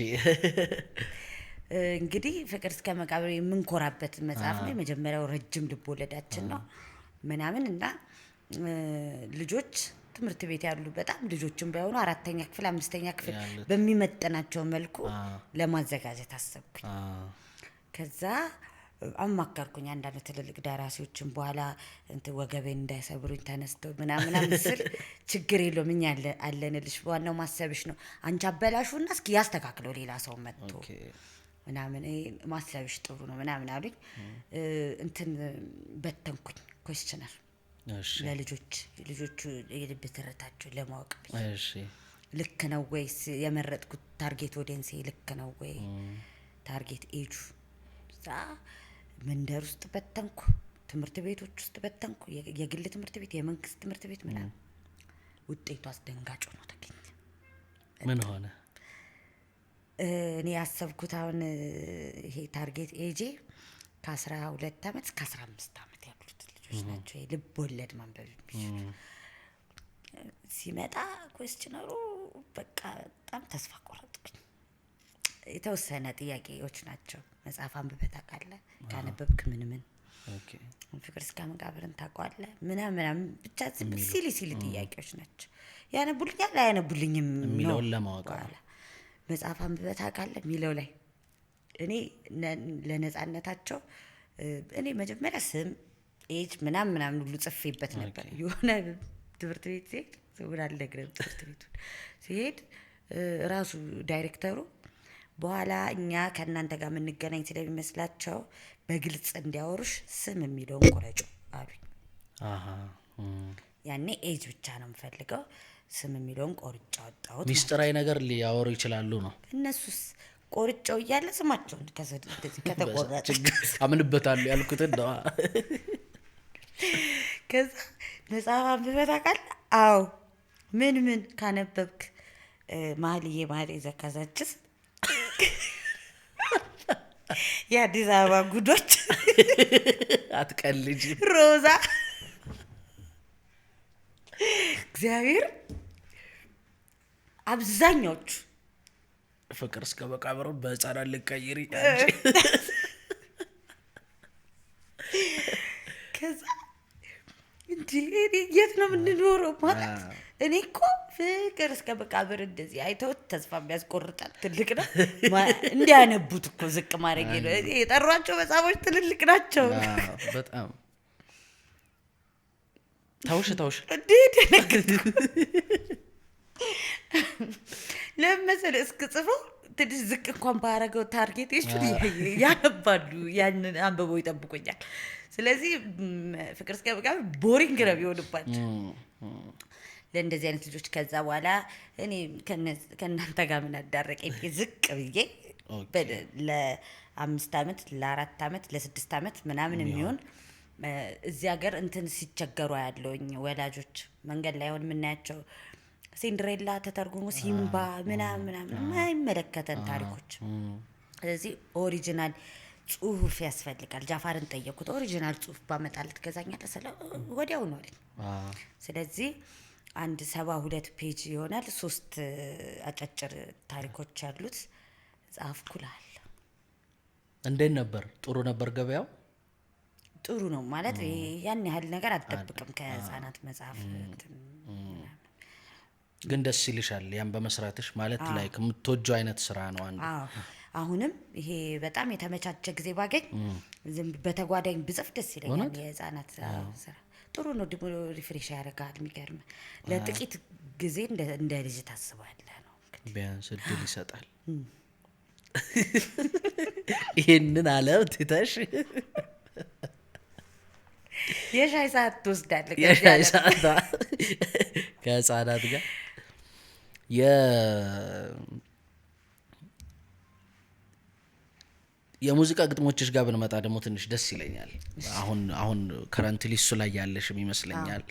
እንግዲህ ፍቅር እስከ መቃብር የምንኮራበት መጽሐፍ ነው። የመጀመሪያው ረጅም ልቦለዳችን ነው ምናምን እና ልጆች ትምህርት ቤት ያሉ በጣም ልጆችም ባይሆኑ 4ኛ ክፍል 5ኛ ክፍል በሚመጥናቸው መልኩ ለማዘጋጀት አሰብኩኝ። ከዛ አማከርኩኝ አንዳንድ ትልልቅ ደራሲዎችን በኋላ እንትን ወገቤን እንዳይሰብሩኝ ተነስተው ምናምን ምስል ችግር የለውም እኛ አለንልሽ ዋናው ማሰብሽ ነው አንቺ አበላሹና እስኪ ያስተካክለው ሌላ ሰው መጥቶ ምናምን ማሰብሽ ጥሩ ነው ምናምን አሉኝ። እንትን በተንኩኝ ኩዌስቸነር ለልጆቹ የልብ ትርታቸው ለማወቅ ልክ ነው ወይስ የመረጥኩት ታርጌት ኦዲየንስ ልክ ነው ወይ ታርጌት ኤጁ መንደር ውስጥ በተንኩ ትምህርት ቤቶች ውስጥ በተንኩ የግል ትምህርት ቤት የመንግስት ትምህርት ቤት ምናምን ውጤቱ አስደንጋጭ ነው ተገኘ።
ምን ሆነ?
እኔ ያሰብኩት አሁን ይሄ ታርጌት ኤጄ ከ12 አመት እስከ 15 አመት ያሉት ልጆች ናቸው ልብ ወለድ ማንበብ የሚችሉ። ሲመጣ ኩዌስቸነሩ በቃ በጣም ተስፋ ቆረጥኩኝ። የተወሰነ ጥያቄዎች ናቸው። መጽሐፍ አንብበህ ታውቃለህ? ካነበብክ ምን ፍቅር እስከ መቃብርን ታውቃለህ? ምናምን ብቻ ሲሊ ጥያቄዎች ናቸው። ያነቡልኛል አያነቡልኝም
የሚለውን ለማወቅ
መጽሐፍ አንብበህ ታውቃለህ የሚለው ላይ እኔ ለነጻነታቸው እኔ መጀመሪያ ስም ኤጅ ምናምን ሁሉ ጽፌበት ነበር። የሆነ ትምህርት ቤት ሲሄድ ምን አልነግርህም ትምህርት ቤቱን ሲሄድ ራሱ ዳይሬክተሩ በኋላ እኛ ከእናንተ ጋር የምንገናኝ ስለሚመስላቸው በግልጽ እንዲያወሩሽ ስም የሚለውን ቆረጩ አሉኝ። ያኔ ኤጅ ብቻ ነው የምፈልገው ስም የሚለውን ቆርጫ ወጣሁት።
ሚስጥራዊ ነገር ሊያወሩ ይችላሉ ነው
እነሱስ ቆርጫው እያለ ስማቸውን ከተቆረጠ
አምንበታለሁ ያልኩትን ነው።
ከዛ መጽሐፍ አንብበህ ታውቃለህ? አዎ ምን ካነበብክ መኃልየ ዘካዛችስ የአዲስ አበባ ጉዶች
አትቀልጂ
ሮዛ እግዚአብሔር አብዛኞቹ
ፍቅር እስከ መቃብር በህፃናት ልቀይሪ
ከዛ እንዴ የት ነው የምንኖረው ማለት እኔ እኮ ፍቅር እስከ መቃብር እንደዚህ አይተውት ተስፋ የሚያስቆርጣል ትልቅ ነው እንዲያነቡት እኮ ዝቅ ማድረግ ነው። የጠሯቸው መጽሐፎች ትልልቅ ናቸው
በጣም ታውሽ
እንዴ ለምሳሌ እስክጽፈው ትንሽ ዝቅ እንኳን ባረገው ታርጌቶች ያነባሉ ያንን አንብበው ይጠብቁኛል። ስለዚህ ፍቅር እስከ መቃብር ቦሪንግ ነው የሚሆንባቸው ለእንደዚህ አይነት ልጆች። ከዛ በኋላ እኔ ከእናንተ ጋር ምን አዳረቀኝ ዝቅ ብዬ ለ5 አመት ለ4 አመት ለ6 አመት ምናምን የሚሆን እዚህ ሀገር እንትን ሲቸገሩ ያለውኝ ወላጆች መንገድ ላይ አሁን የምናያቸው ሲንድሬላ ተተርጉሞ ሲምባ ምናምን የማይመለከተን ታሪኮች። ስለዚህ ኦሪጂናል ጽሁፍ ያስፈልጋል። ጃፋርን ጠየቁት ኦሪጂናል ጽሁፍ ባመጣለት ገዛኛለ ስለ ወዲያው ነው አለኝ። ስለዚህ አንድ 72 ፔጅ ይሆናል 3 አጫጭር ታሪኮች ያሉት ጻፍኩላል።
እንዴት ነበር? ጥሩ ነበር ገበያው?
ጥሩ ነው ማለት ያን ያህል ነገር አትጠብቅም ከህፃናት መጽሐፍ
ግን ደስ ይልሻል ያን በመስራትሽ ማለት ላይ ከምትወጂው አይነት ስራ ነው አንዱ።
አሁንም ይሄ በጣም የተመቻቸ ጊዜ ባገኝ ዝም በተጓዳኝ ብጽፍ ደስ ይለኛል። የህፃናት ስራ ጥሩ ነው፣ ደግሞ ሪፍሬሽ ያደርጋል። የሚገርም ለጥቂት ጊዜ እንደ ልጅ ታስባለህ ነው
ቢያንስ እድል ይሰጣል። ይህንን አለም ትተሽ
የሻይ ሰዓት ትወስዳለህ
የሻይ ሰዓት ከህፃናት ጋር የሙዚቃ ግጥሞችሽ ጋር ብንመጣ ደግሞ ትንሽ ደስ ይለኛል። አሁን ከረንት ሊስቱ ላይ ያለሽም ይመስለኛል።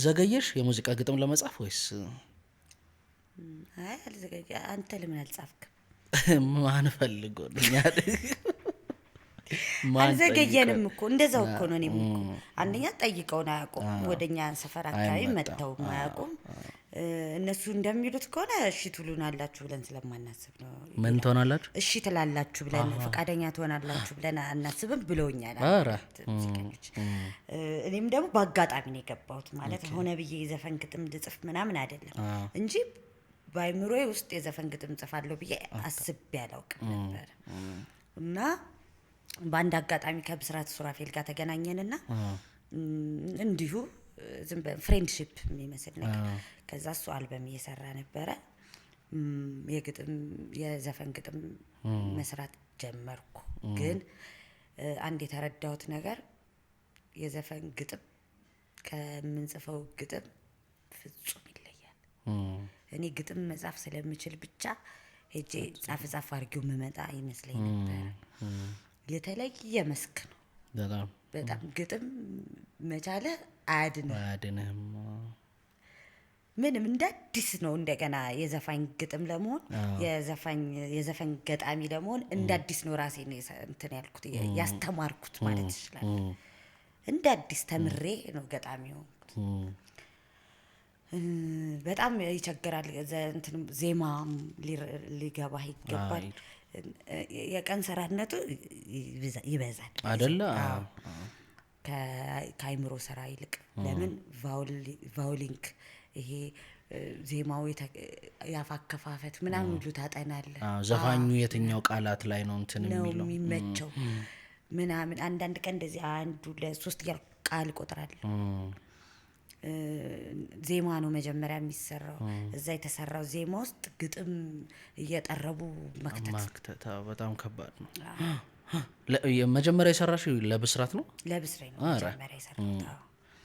ዘገየሽ የሙዚቃ ግጥም ለመጻፍ ወይስ?
አይ አልዘገየ። አንተ ለምን አልጻፍክም?
ማን ፈልጎኛል?
አልዘገየንም እኮ እንደዛው እኮ ነው። እኔም እኮ አንደኛ ጠይቀውን አያውቁም፣ ወደኛ ሰፈር አካባቢ መጥተው አያውቁም። እነሱ እንደሚሉት ከሆነ እሺ ትሉናላችሁ ብለን ስለማናስብ ነው።
ምን ትሆናላችሁ?
እሺ ትላላችሁ ብለን ፈቃደኛ ትሆናላችሁ ብለን አናስብም ብለውኛል። እኔም ደግሞ በአጋጣሚ ነው የገባሁት። ማለት ሆነ ብዬ የዘፈን ግጥም ልጽፍ ምናምን አይደለም እንጂ በአይምሮዬ ውስጥ የዘፈን ግጥም ጽፋለሁ ብዬ አስቤ አላውቅም ነበር። እና በአንድ አጋጣሚ ከብስራት ሱራፌል ጋር ተገናኘንና እንዲሁ ዝም በፍሬንድሺፕ የሚመስል ነገር ከዛ እሱ አልበም እየሰራ ነበረ። የዘፈን ግጥም መስራት ጀመርኩ። ግን አንድ የተረዳሁት ነገር የዘፈን ግጥም ከምንጽፈው ግጥም ፍጹም ይለያል። እኔ ግጥም መጻፍ ስለምችል ብቻ ሄጄ ጻፍ አድርጌው የምመጣ ይመስለኝ ነበር። የተለየ መስክ ነው በጣም ግጥም መቻለ አያድንም። ምንም እንደ አዲስ ነው እንደገና የዘፋኝ ግጥም ለመሆን የዘፈን ገጣሚ ለመሆን እንደ አዲስ ነው ራሴን እንትን ያልኩት ያስተማርኩት ማለት ይችላል። እንደ አዲስ ተምሬ ነው ገጣሚ ሆንኩት። በጣም ይቸግራል። ዜማ ሊገባህ ይገባል። የቀን ሰራነቱ ይበዛል አይደለ? ከአይምሮ ስራ ይልቅ ለምን ቫውሊንግ ይሄ ዜማው ያፋከፋፈት ምናምን ሁሉ ታጠናለህ።
ዘፋኙ የትኛው ቃላት ላይ ነው እንትን የሚለው
የሚመቸው ምናምን። አንዳንድ ቀን እንደዚህ 1 2 3 እያልኩ ቃል እቆጥራለሁ። ዜማ ነው መጀመሪያ የሚሰራው። እዛ የተሰራው ዜማ ውስጥ ግጥም እየጠረቡ መክተት
በጣም ከባድ ነው። መጀመሪያ የሰራሽው ለብስራት ነው?
ለብስራት ነው መጀመሪያ የሰራሁት።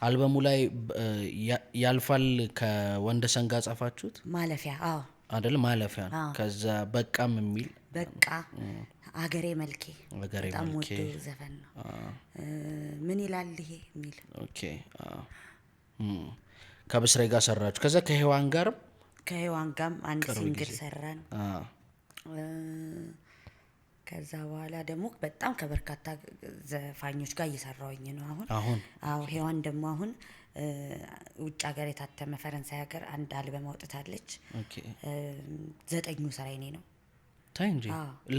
አልበሙ ላይ ያልፋል ከወንደሰን ጋር ጻፋችሁት?
ማለፊያ
አይደል? ማለፊያ። ከዛ በቃም የሚል
በቃ አገሬ መልኬ በጣም ወዶ ዘፈን ነው። ምን ይላል ይሄ የሚል
ኦኬ። ከብስሬ ጋር ሰራችሁ። ከዛ ከሔዋን ጋርም
አንድ ሲንግል ሰራን። ከዛ በኋላ ደግሞ በጣም ከበርካታ ዘፋኞች ጋር እየሰራሁኝ ነው አሁን። ሔዋን ደግሞ አሁን ውጭ ሀገር የታተመ ፈረንሳይ ሀገር አንድ አልበም አውጥታለች። 9ኙ ስራዬ እኔ ነው።
ታይ እንጂ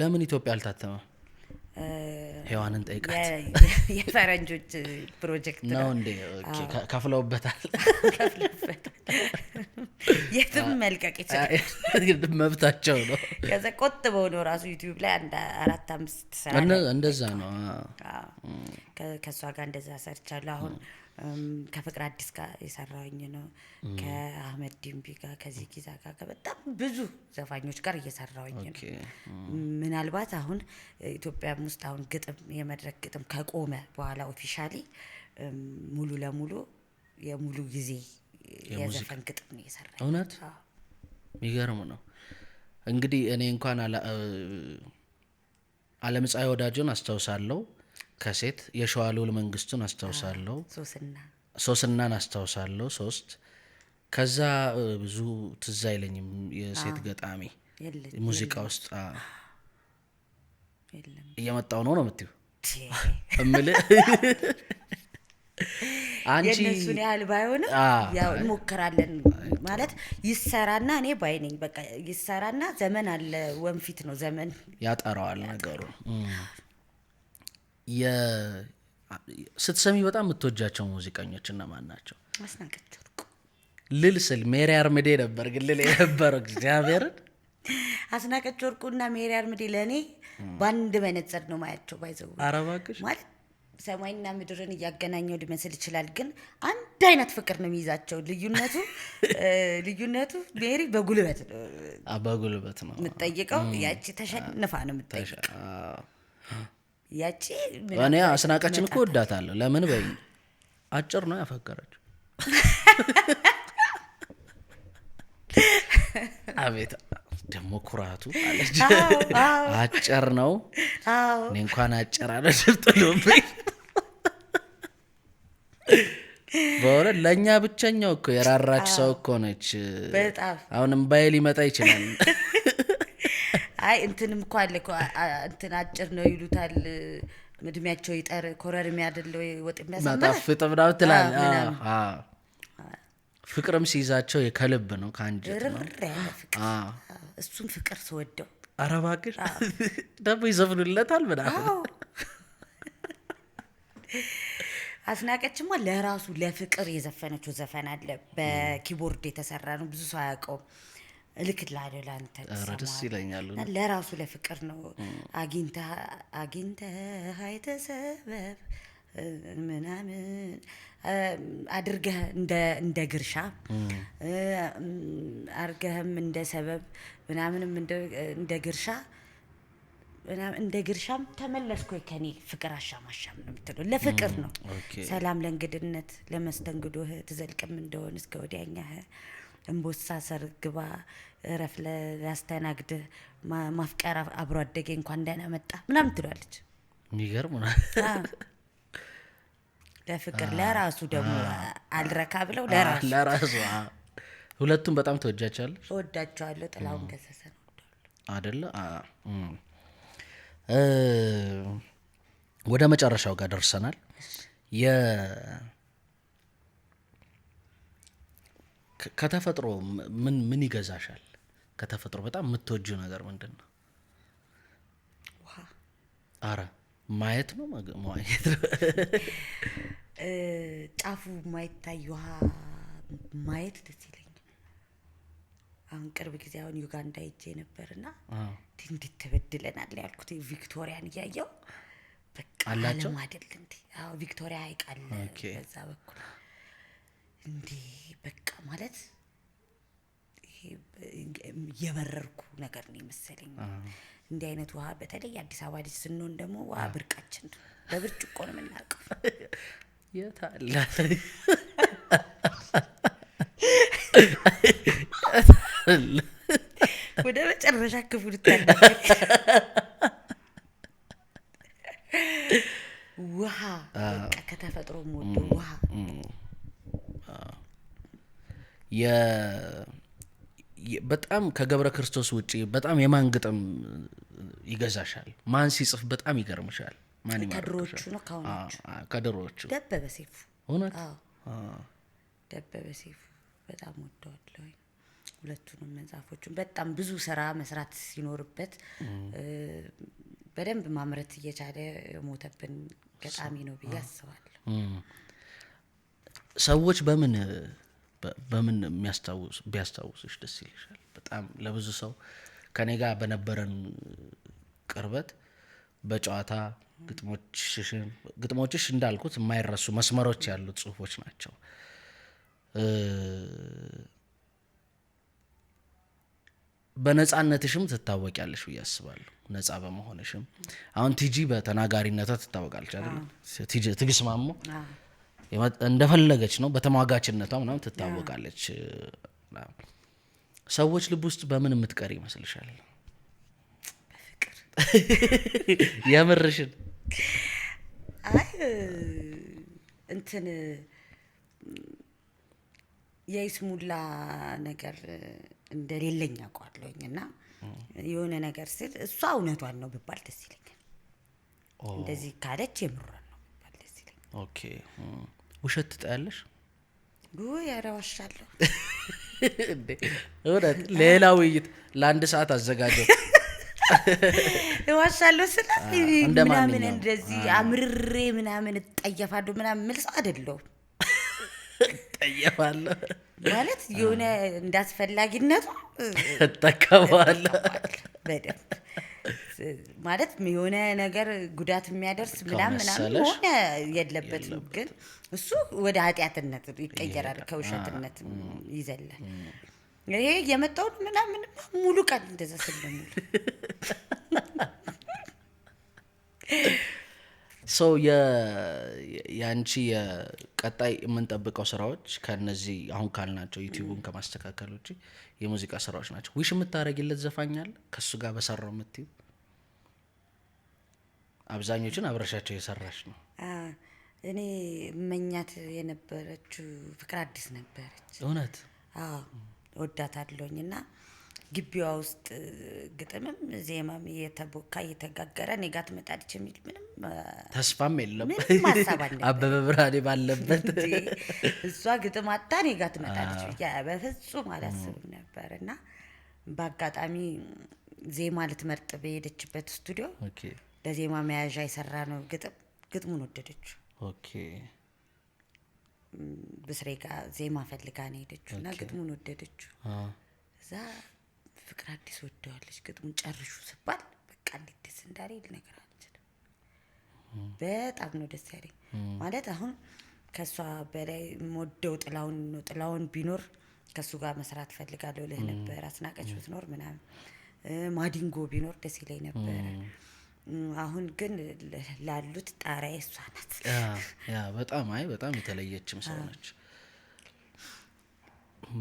ለምን ኢትዮጵያ አልታተመ? ሔዋንን ጠይቃት።
የፈረንጆች ፕሮጀክት
ነው እንዴ? ኦኬ። ከፍለውበታል።
የትም መልቀቅ ይችላል፣
መብታቸው ነው።
ከዛ ቆጥበው ነው ራሱ ዩቲዩብ ላይ 4-5 ስራ
እንደዛ ነው።
ከሷ ጋር እንደዛ ሰርቻለሁ። አሁን ከፍቅር አዲስ ጋር የሰራሁኝ ነው። ከአህመድ ዲምቢ ጋር ከዚህ ጊዛ ጋር በጣም ብዙ ዘፋኞች ጋር እየሰራሁኝ ነው። ምናልባት አሁን ኢትዮጵያ ውስጥ አሁን ግጥም የመድረክ ግጥም ከቆመ በኋላ ኦፊሻሊ ሙሉ ለሙሉ የሙሉ ጊዜ የዘፈን ግጥም ነው የሰራሁት።
እውነት የሚገርም ነው። እንግዲህ እኔ እንኳን አለምፀሐይ ወዳጆን አስታውሳለሁ። ከሴት የሸዋሉል መንግስቱን አስታውሳለሁ። ሶስናን አስታውሳለሁ። 3 ከዛ ብዙ ትዝ አይለኝም። የሴት ገጣሚ ሙዚቃ ውስጥ እየመጣው ነው የምትይው እምልህ አንቺ
የነሱን ያህል ባይሆንም ያው እንሞክራለን ማለት ይሰራና እኔ ባይነኝ በቃ ይሰራና ዘመን አለ ወንፊት ነው ዘመን
ያጠራዋል ነገሩ። ስትሰሚ በጣም የምትወጃቸው ሙዚቀኞች እነማን ናቸው?
አስናቀች
ልል ስል ሜሪ አርምዴ ነበር ግን ልል የነበረው እግዚአብሔርን
አስናቀች ወርቁና ሜሪ አርምዴ ለኔ በአንድ መነጽር ነው ማያቸው ባይዘው
አረባክሽ
ማለት ሰማይና ምድርን እያገናኘው ሊመስል ይችላል ግን አንድ አይነት ፍቅር ነው የሚይዛቸው ልዩነቱ ሜሪ በጉልበት ነው የምትጠይቀው ያቺ ተሸንፋ ነው የምትጠይቀው ያቺ
እኔ አስናቀችን እኮ ወዳታለሁ ለምን በይ አጭር ነው ያፈቀረችው አቤት ደሞ ኩራቱ አለች አጭር ነው እኔ እንኳን አጭር አለ ጥሎብኝ በእውነት ለእኛ ብቸኛው እኮ የራራች ሰው እኮ ነች
በጣም
አሁንም ባይል ይመጣ ይችላል
አይ እንትንም እኮ አለ እኮ እንትን አጭር ነው ይሉታል እድሜያቸው ይጠር ኮረርም ያደለው ወጥ የሚያሰማ
ማጣፍጥ ምናምን ትላል ፍቅርም ሲይዛቸው የከልብ ነው ካንጀት ነው
እሱም ፍቅር ስወደው
አረባክሽ ደግሞ ይዘፍኑለታል ምናምን
አስናቀችማ ለራሱ ለፍቅር የዘፈነችው ዘፈን አለ በኪቦርድ የተሰራ ነው ብዙ ሰው ያውቀው ልክላለሁ ላንተ
ደስ ይለኛል
ለራሱ ለፍቅር ነው አግኝተ ሃይተሰበብ ምናምን አድርገህ እንደ ግርሻ አርገህም እንደ ሰበብ ምናምንም እንደ ግርሻ እንደ ግርሻም ተመለስኩ ከኔ ፍቅር አሻማሻም ነው የምትለው ለፍቅር ነው ሰላም ለእንግድነት ለመስተንግዶህ ትዘልቅም እንደሆነ እስከ ወዲያኛህ እንቦሳ ሰርግባ ረፍ ላስተናግድ ማፍቀር አብሮ አደገ እንኳን ደህና መጣ ምናምን ትላለች
የሚገርም ነው
ለፍቅር ለራሱ ደግሞ አልረካ ብለው ለራሱ
ሁለቱም በጣም ተወጃቻለሽ
ወዳቸዋለሁ ጥላውን ገሰሰ ነው
አይደለ ወደ መጨረሻው ጋር ደርሰናል ከተፈጥሮ ምን ይገዛሻል ከተፈጥሮ በጣም የምትወጂው ነገር ምንድነው
ውሃ
አረ ማየት ነው ማየት
ጫፉ ማይታይ ውሃ ማየት ደስ ይለኛል አሁን ቅርብ ጊዜ አሁን ዩጋንዳ ሄጄ ነበርና እንዴት ተበድለናል ያልኩት ቪክቶሪያን ያያየው በቃ አለም አይደል እንዴ አዎ ቪክቶሪያ አይቃለ በዛ በኩል እንዴ በቃ ማለት ይሄ የበረርኩ ነገር ነው መሰለኝ እንዲህ አይነት ውሃ በተለይ አዲስ አበባ ልጅ ስንሆን ደግሞ ውሃ ብርቃችን በብርጭቆ ነው የምናውቀው
የታለ
ወደ መጨረሻ ክፍል ተናገር ውሃ በቃ ከተፈጥሮ ሞዶ ውሃ
በጣም ከገብረ ክርስቶስ ውጪ በጣም የማን ግጥም ይገዛሻል ማን ሲጽፍ በጣም ይገርምሻል ማን
ከድሮቹ ነው
ከድሮቹ
ደበበ ሰይፉ
እውነት
ደበበ ሰይፉ በጣም ወደዋለሁ ሁለቱንም መጽሐፎቹን በጣም ብዙ ስራ መስራት ሲኖርበት በደንብ ማምረት እየቻለ ሞተብን ገጣሚ ነው ብዬ አስባለሁ
ሰዎች በምን ቢያስታውሱሽ ደስ ይልሻል በጣም ለብዙ ሰው ከኔ ጋር በነበረን ቅርበት በጨዋታ ግጥሞችሽ እንዳልኩት የማይረሱ መስመሮች ያሉት ጽሁፎች ናቸው በነጻነትሽም ትታወቂያለሽ ብዬ አስባለሁ ነጻ በመሆንሽም አሁን ቲጂ በተናጋሪነቷ ትታወቃለች አይደል ቲጂ ትግስማሙ እንደፈለገች ነው በተሟጋችነቷ ምናምን ትታወቃለች ሰዎች ልብ ውስጥ በምን የምትቀር ይመስልሻል
በፍቅር
የምርሽን
አይ እንትን የይስሙላ ነገር እንደሌለኝ አውቃለሁኝና የሆነ ነገር ሲል እሷ እውነቷን ነው ቢባል ደስ ይለኛል እንደዚህ ካለች የምሯን ነው ቢባል ደስ ይለኛል
ኦኬ ውሸት ትጣያለሽ
ጉይ ያረዋሻለሁ
እንዴ ወዳት ሌላ ውይይት ለአንድ ሰዓት አዘጋጀው
ዋሻለሁ ስለዚህ ምናምን እንደዚህ አምርሬ ምናምን እጠየፋለሁ ምናምን መልስ አይደለም
ጠየፋለሁ
ማለት የሆነ እንዳስፈላጊነቱ
እጠቀመዋለሁ
በደንብ ማለት የሆነ ነገር ጉዳት የሚያደርስ ምናምን
ከመሰለሽ
ሆነ የለበትም። ግን እሱ ወደ ኃጢአትነት ይቀየራል፣ ከውሸትነት ይዘላል። ይሄ የመጣውን ምናምን ሙሉ ቀን እንደዛ ስለሙሉ
ሰው ያንቺ የቀጣይ የምንጠብቀው ስራዎች ከነዚህ አሁን ካልናቸው ዩቲዩብን ከማስተካከል ውጪ የሙዚቃ ስራዎች ናቸው። ዊሽ የምታረጊለት ዘፋኛል ከሱ ጋር በሰራው የምትይው? አብዛኞቹን አብረሻቸው የሰራሽ ነው።
እኔ መኛት የነበረችው ፍቅር አዲስ ነበረች።
እውነት?
አዎ ወዳታለሁኝ። እና ግቢዋ ውስጥ ግጥምም ዜማም እየተቦካ እየተጋገረ እኔ ጋር ትመጣለች የሚል ምንም
ተስፋም የለም።
ምንም ሀሳብ አልነበረም።
አበበ ብርሃኔ ባለበት
እሷ ግጥም አጣ እኔ ጋር ትመጣለች ብዬ በፍጹም አላስብም ነበር። እና በአጋጣሚ ዜማ ልትመርጥ በሄደችበት ስቱዲዮ ለዜማ መያዣ የሰራ ነው ግጥሙን ወደደችው።
ኦኬ
ብስሬ ጋር ዜማ ፈልጋ ነው ሄደችው እና ግጥሙን ወደደችው። እዛ ፍቅር አዲስ ወደዋለች ግጥሙን ጨርሹ ስባል በቃ እንዴት ደስ እንዳለኝ ልነግርህ አልችልም። በጣም ነው ደስ ያለኝ። ማለት አሁን ከሷ በላይ የምወደው ጥላውን ቢኖር ከሱ ጋር መስራት ፈልጋለሁ ልህ ነበር። አስናቀች ብትኖር ምናምን ማዲንጎ ቢኖር ደስ ይለኝ ነበር። አሁን ግን ላሉት ጣሪያ እሷ ናት።
ያ በጣም የተለየችም ሰው ነች።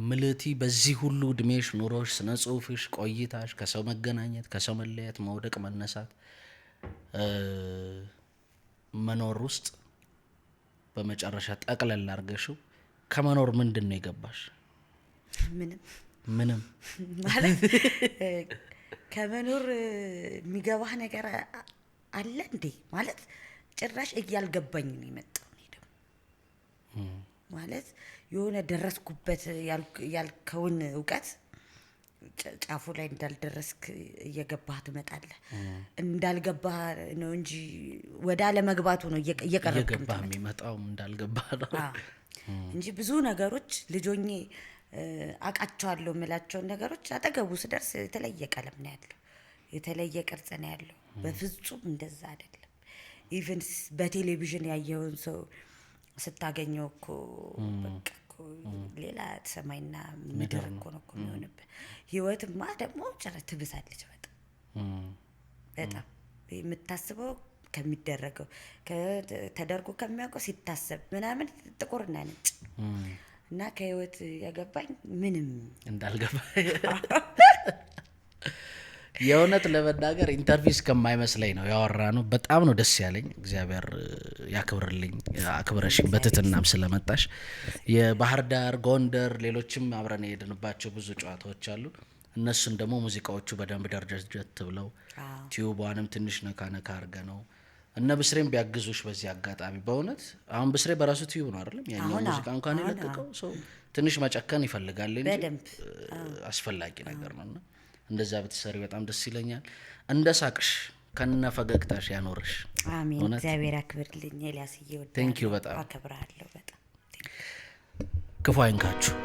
ምልቲ በዚህ ሁሉ እድሜሽ ኑሮሽ፣ ስነ ጽሁፍሽ፣ ቆይታሽ፣ ከሰው መገናኘት፣ ከሰው መለያት፣ መውደቅ፣ መነሳት፣ መኖር ውስጥ በመጨረሻ ጠቅለል አድርገሽው ከመኖር ምንድን ነው የገባሽ? ምንም
ማለት ከመኖር የሚገባህ ነገር አለ እንዴ? ማለት ጭራሽ እያልገባኝ ነው የመጣው። እኔ ደግሞ ማለት የሆነ ደረስኩበት ያልከውን እውቀት ጫፉ ላይ እንዳልደረስክ እየገባህ ትመጣለህ። እንዳልገባህ ነው እንጂ ወደ አለመግባቱ ነው እየቀረብክ
የሚመጣው እንዳልገባህ ነው
እንጂ ብዙ ነገሮች ልጆኜ አቃቸዋለሁ የምላቸውን ነገሮች አጠገቡ ስደርስ የተለየ ቀለም ነው ያለው፣ የተለየ ቅርጽ ነው ያለው። በፍጹም እንደዛ አይደለም። ኢቭን በቴሌቪዥን ያየውን ሰው ስታገኘው እኮ በቃ እኮ ሌላ ሰማይና ምድር እኮ ነው እኮ የሚሆንብህ። ህይወትማ ደግሞ ጭራሽ ትብሳለች በጣም የምታስበው ከሚደረገው ተደርጎ ከሚያውቀው ሲታሰብ ምናምን ጥቁርና ነጭ እና ከህይወት ያገባኝ ምንም
እንዳልገባ የእውነት ለመናገር ኢንተርቪው እስከማይመስለኝ ነው ያወራነው። በጣም ነው ደስ ያለኝ። እግዚአብሔር ያክብርልኝ፣ አክብረሽኝ በትህትናም ስለመጣሽ። የባህር ዳር፣ ጎንደር፣ ሌሎችም አብረን የሄድንባቸው ብዙ ጨዋታዎች አሉ። እነሱን ደግሞ ሙዚቃዎቹ በደንብ ደረጃጀት ብለው ቲዩቧንም ትንሽ ነካ ነካ አድርገ ነው እነ ብስሬም ቢያግዙሽ በዚህ አጋጣሚ በእውነት አሁን ብስሬ በራሱ ቲዩብ ነው አይደለም ያኛው ሙዚቃ እንኳን የለቀቀው ሰው ትንሽ መጨከን ይፈልጋል እንጂ አስፈላጊ ነገር ነውና እንደዛ ብትሰሪ በጣም ደስ ይለኛል። እንደ ሳቅሽ ከነ ፈገግታሽ ያኖርሽ።
አሜን። እግዚአብሔር ያክብርልኝ። ኤልያስዬ ወጣ።
ቴንክ ዩ በጣም
አከብራለሁ። በጣም
ክፉ አይንካችሁ።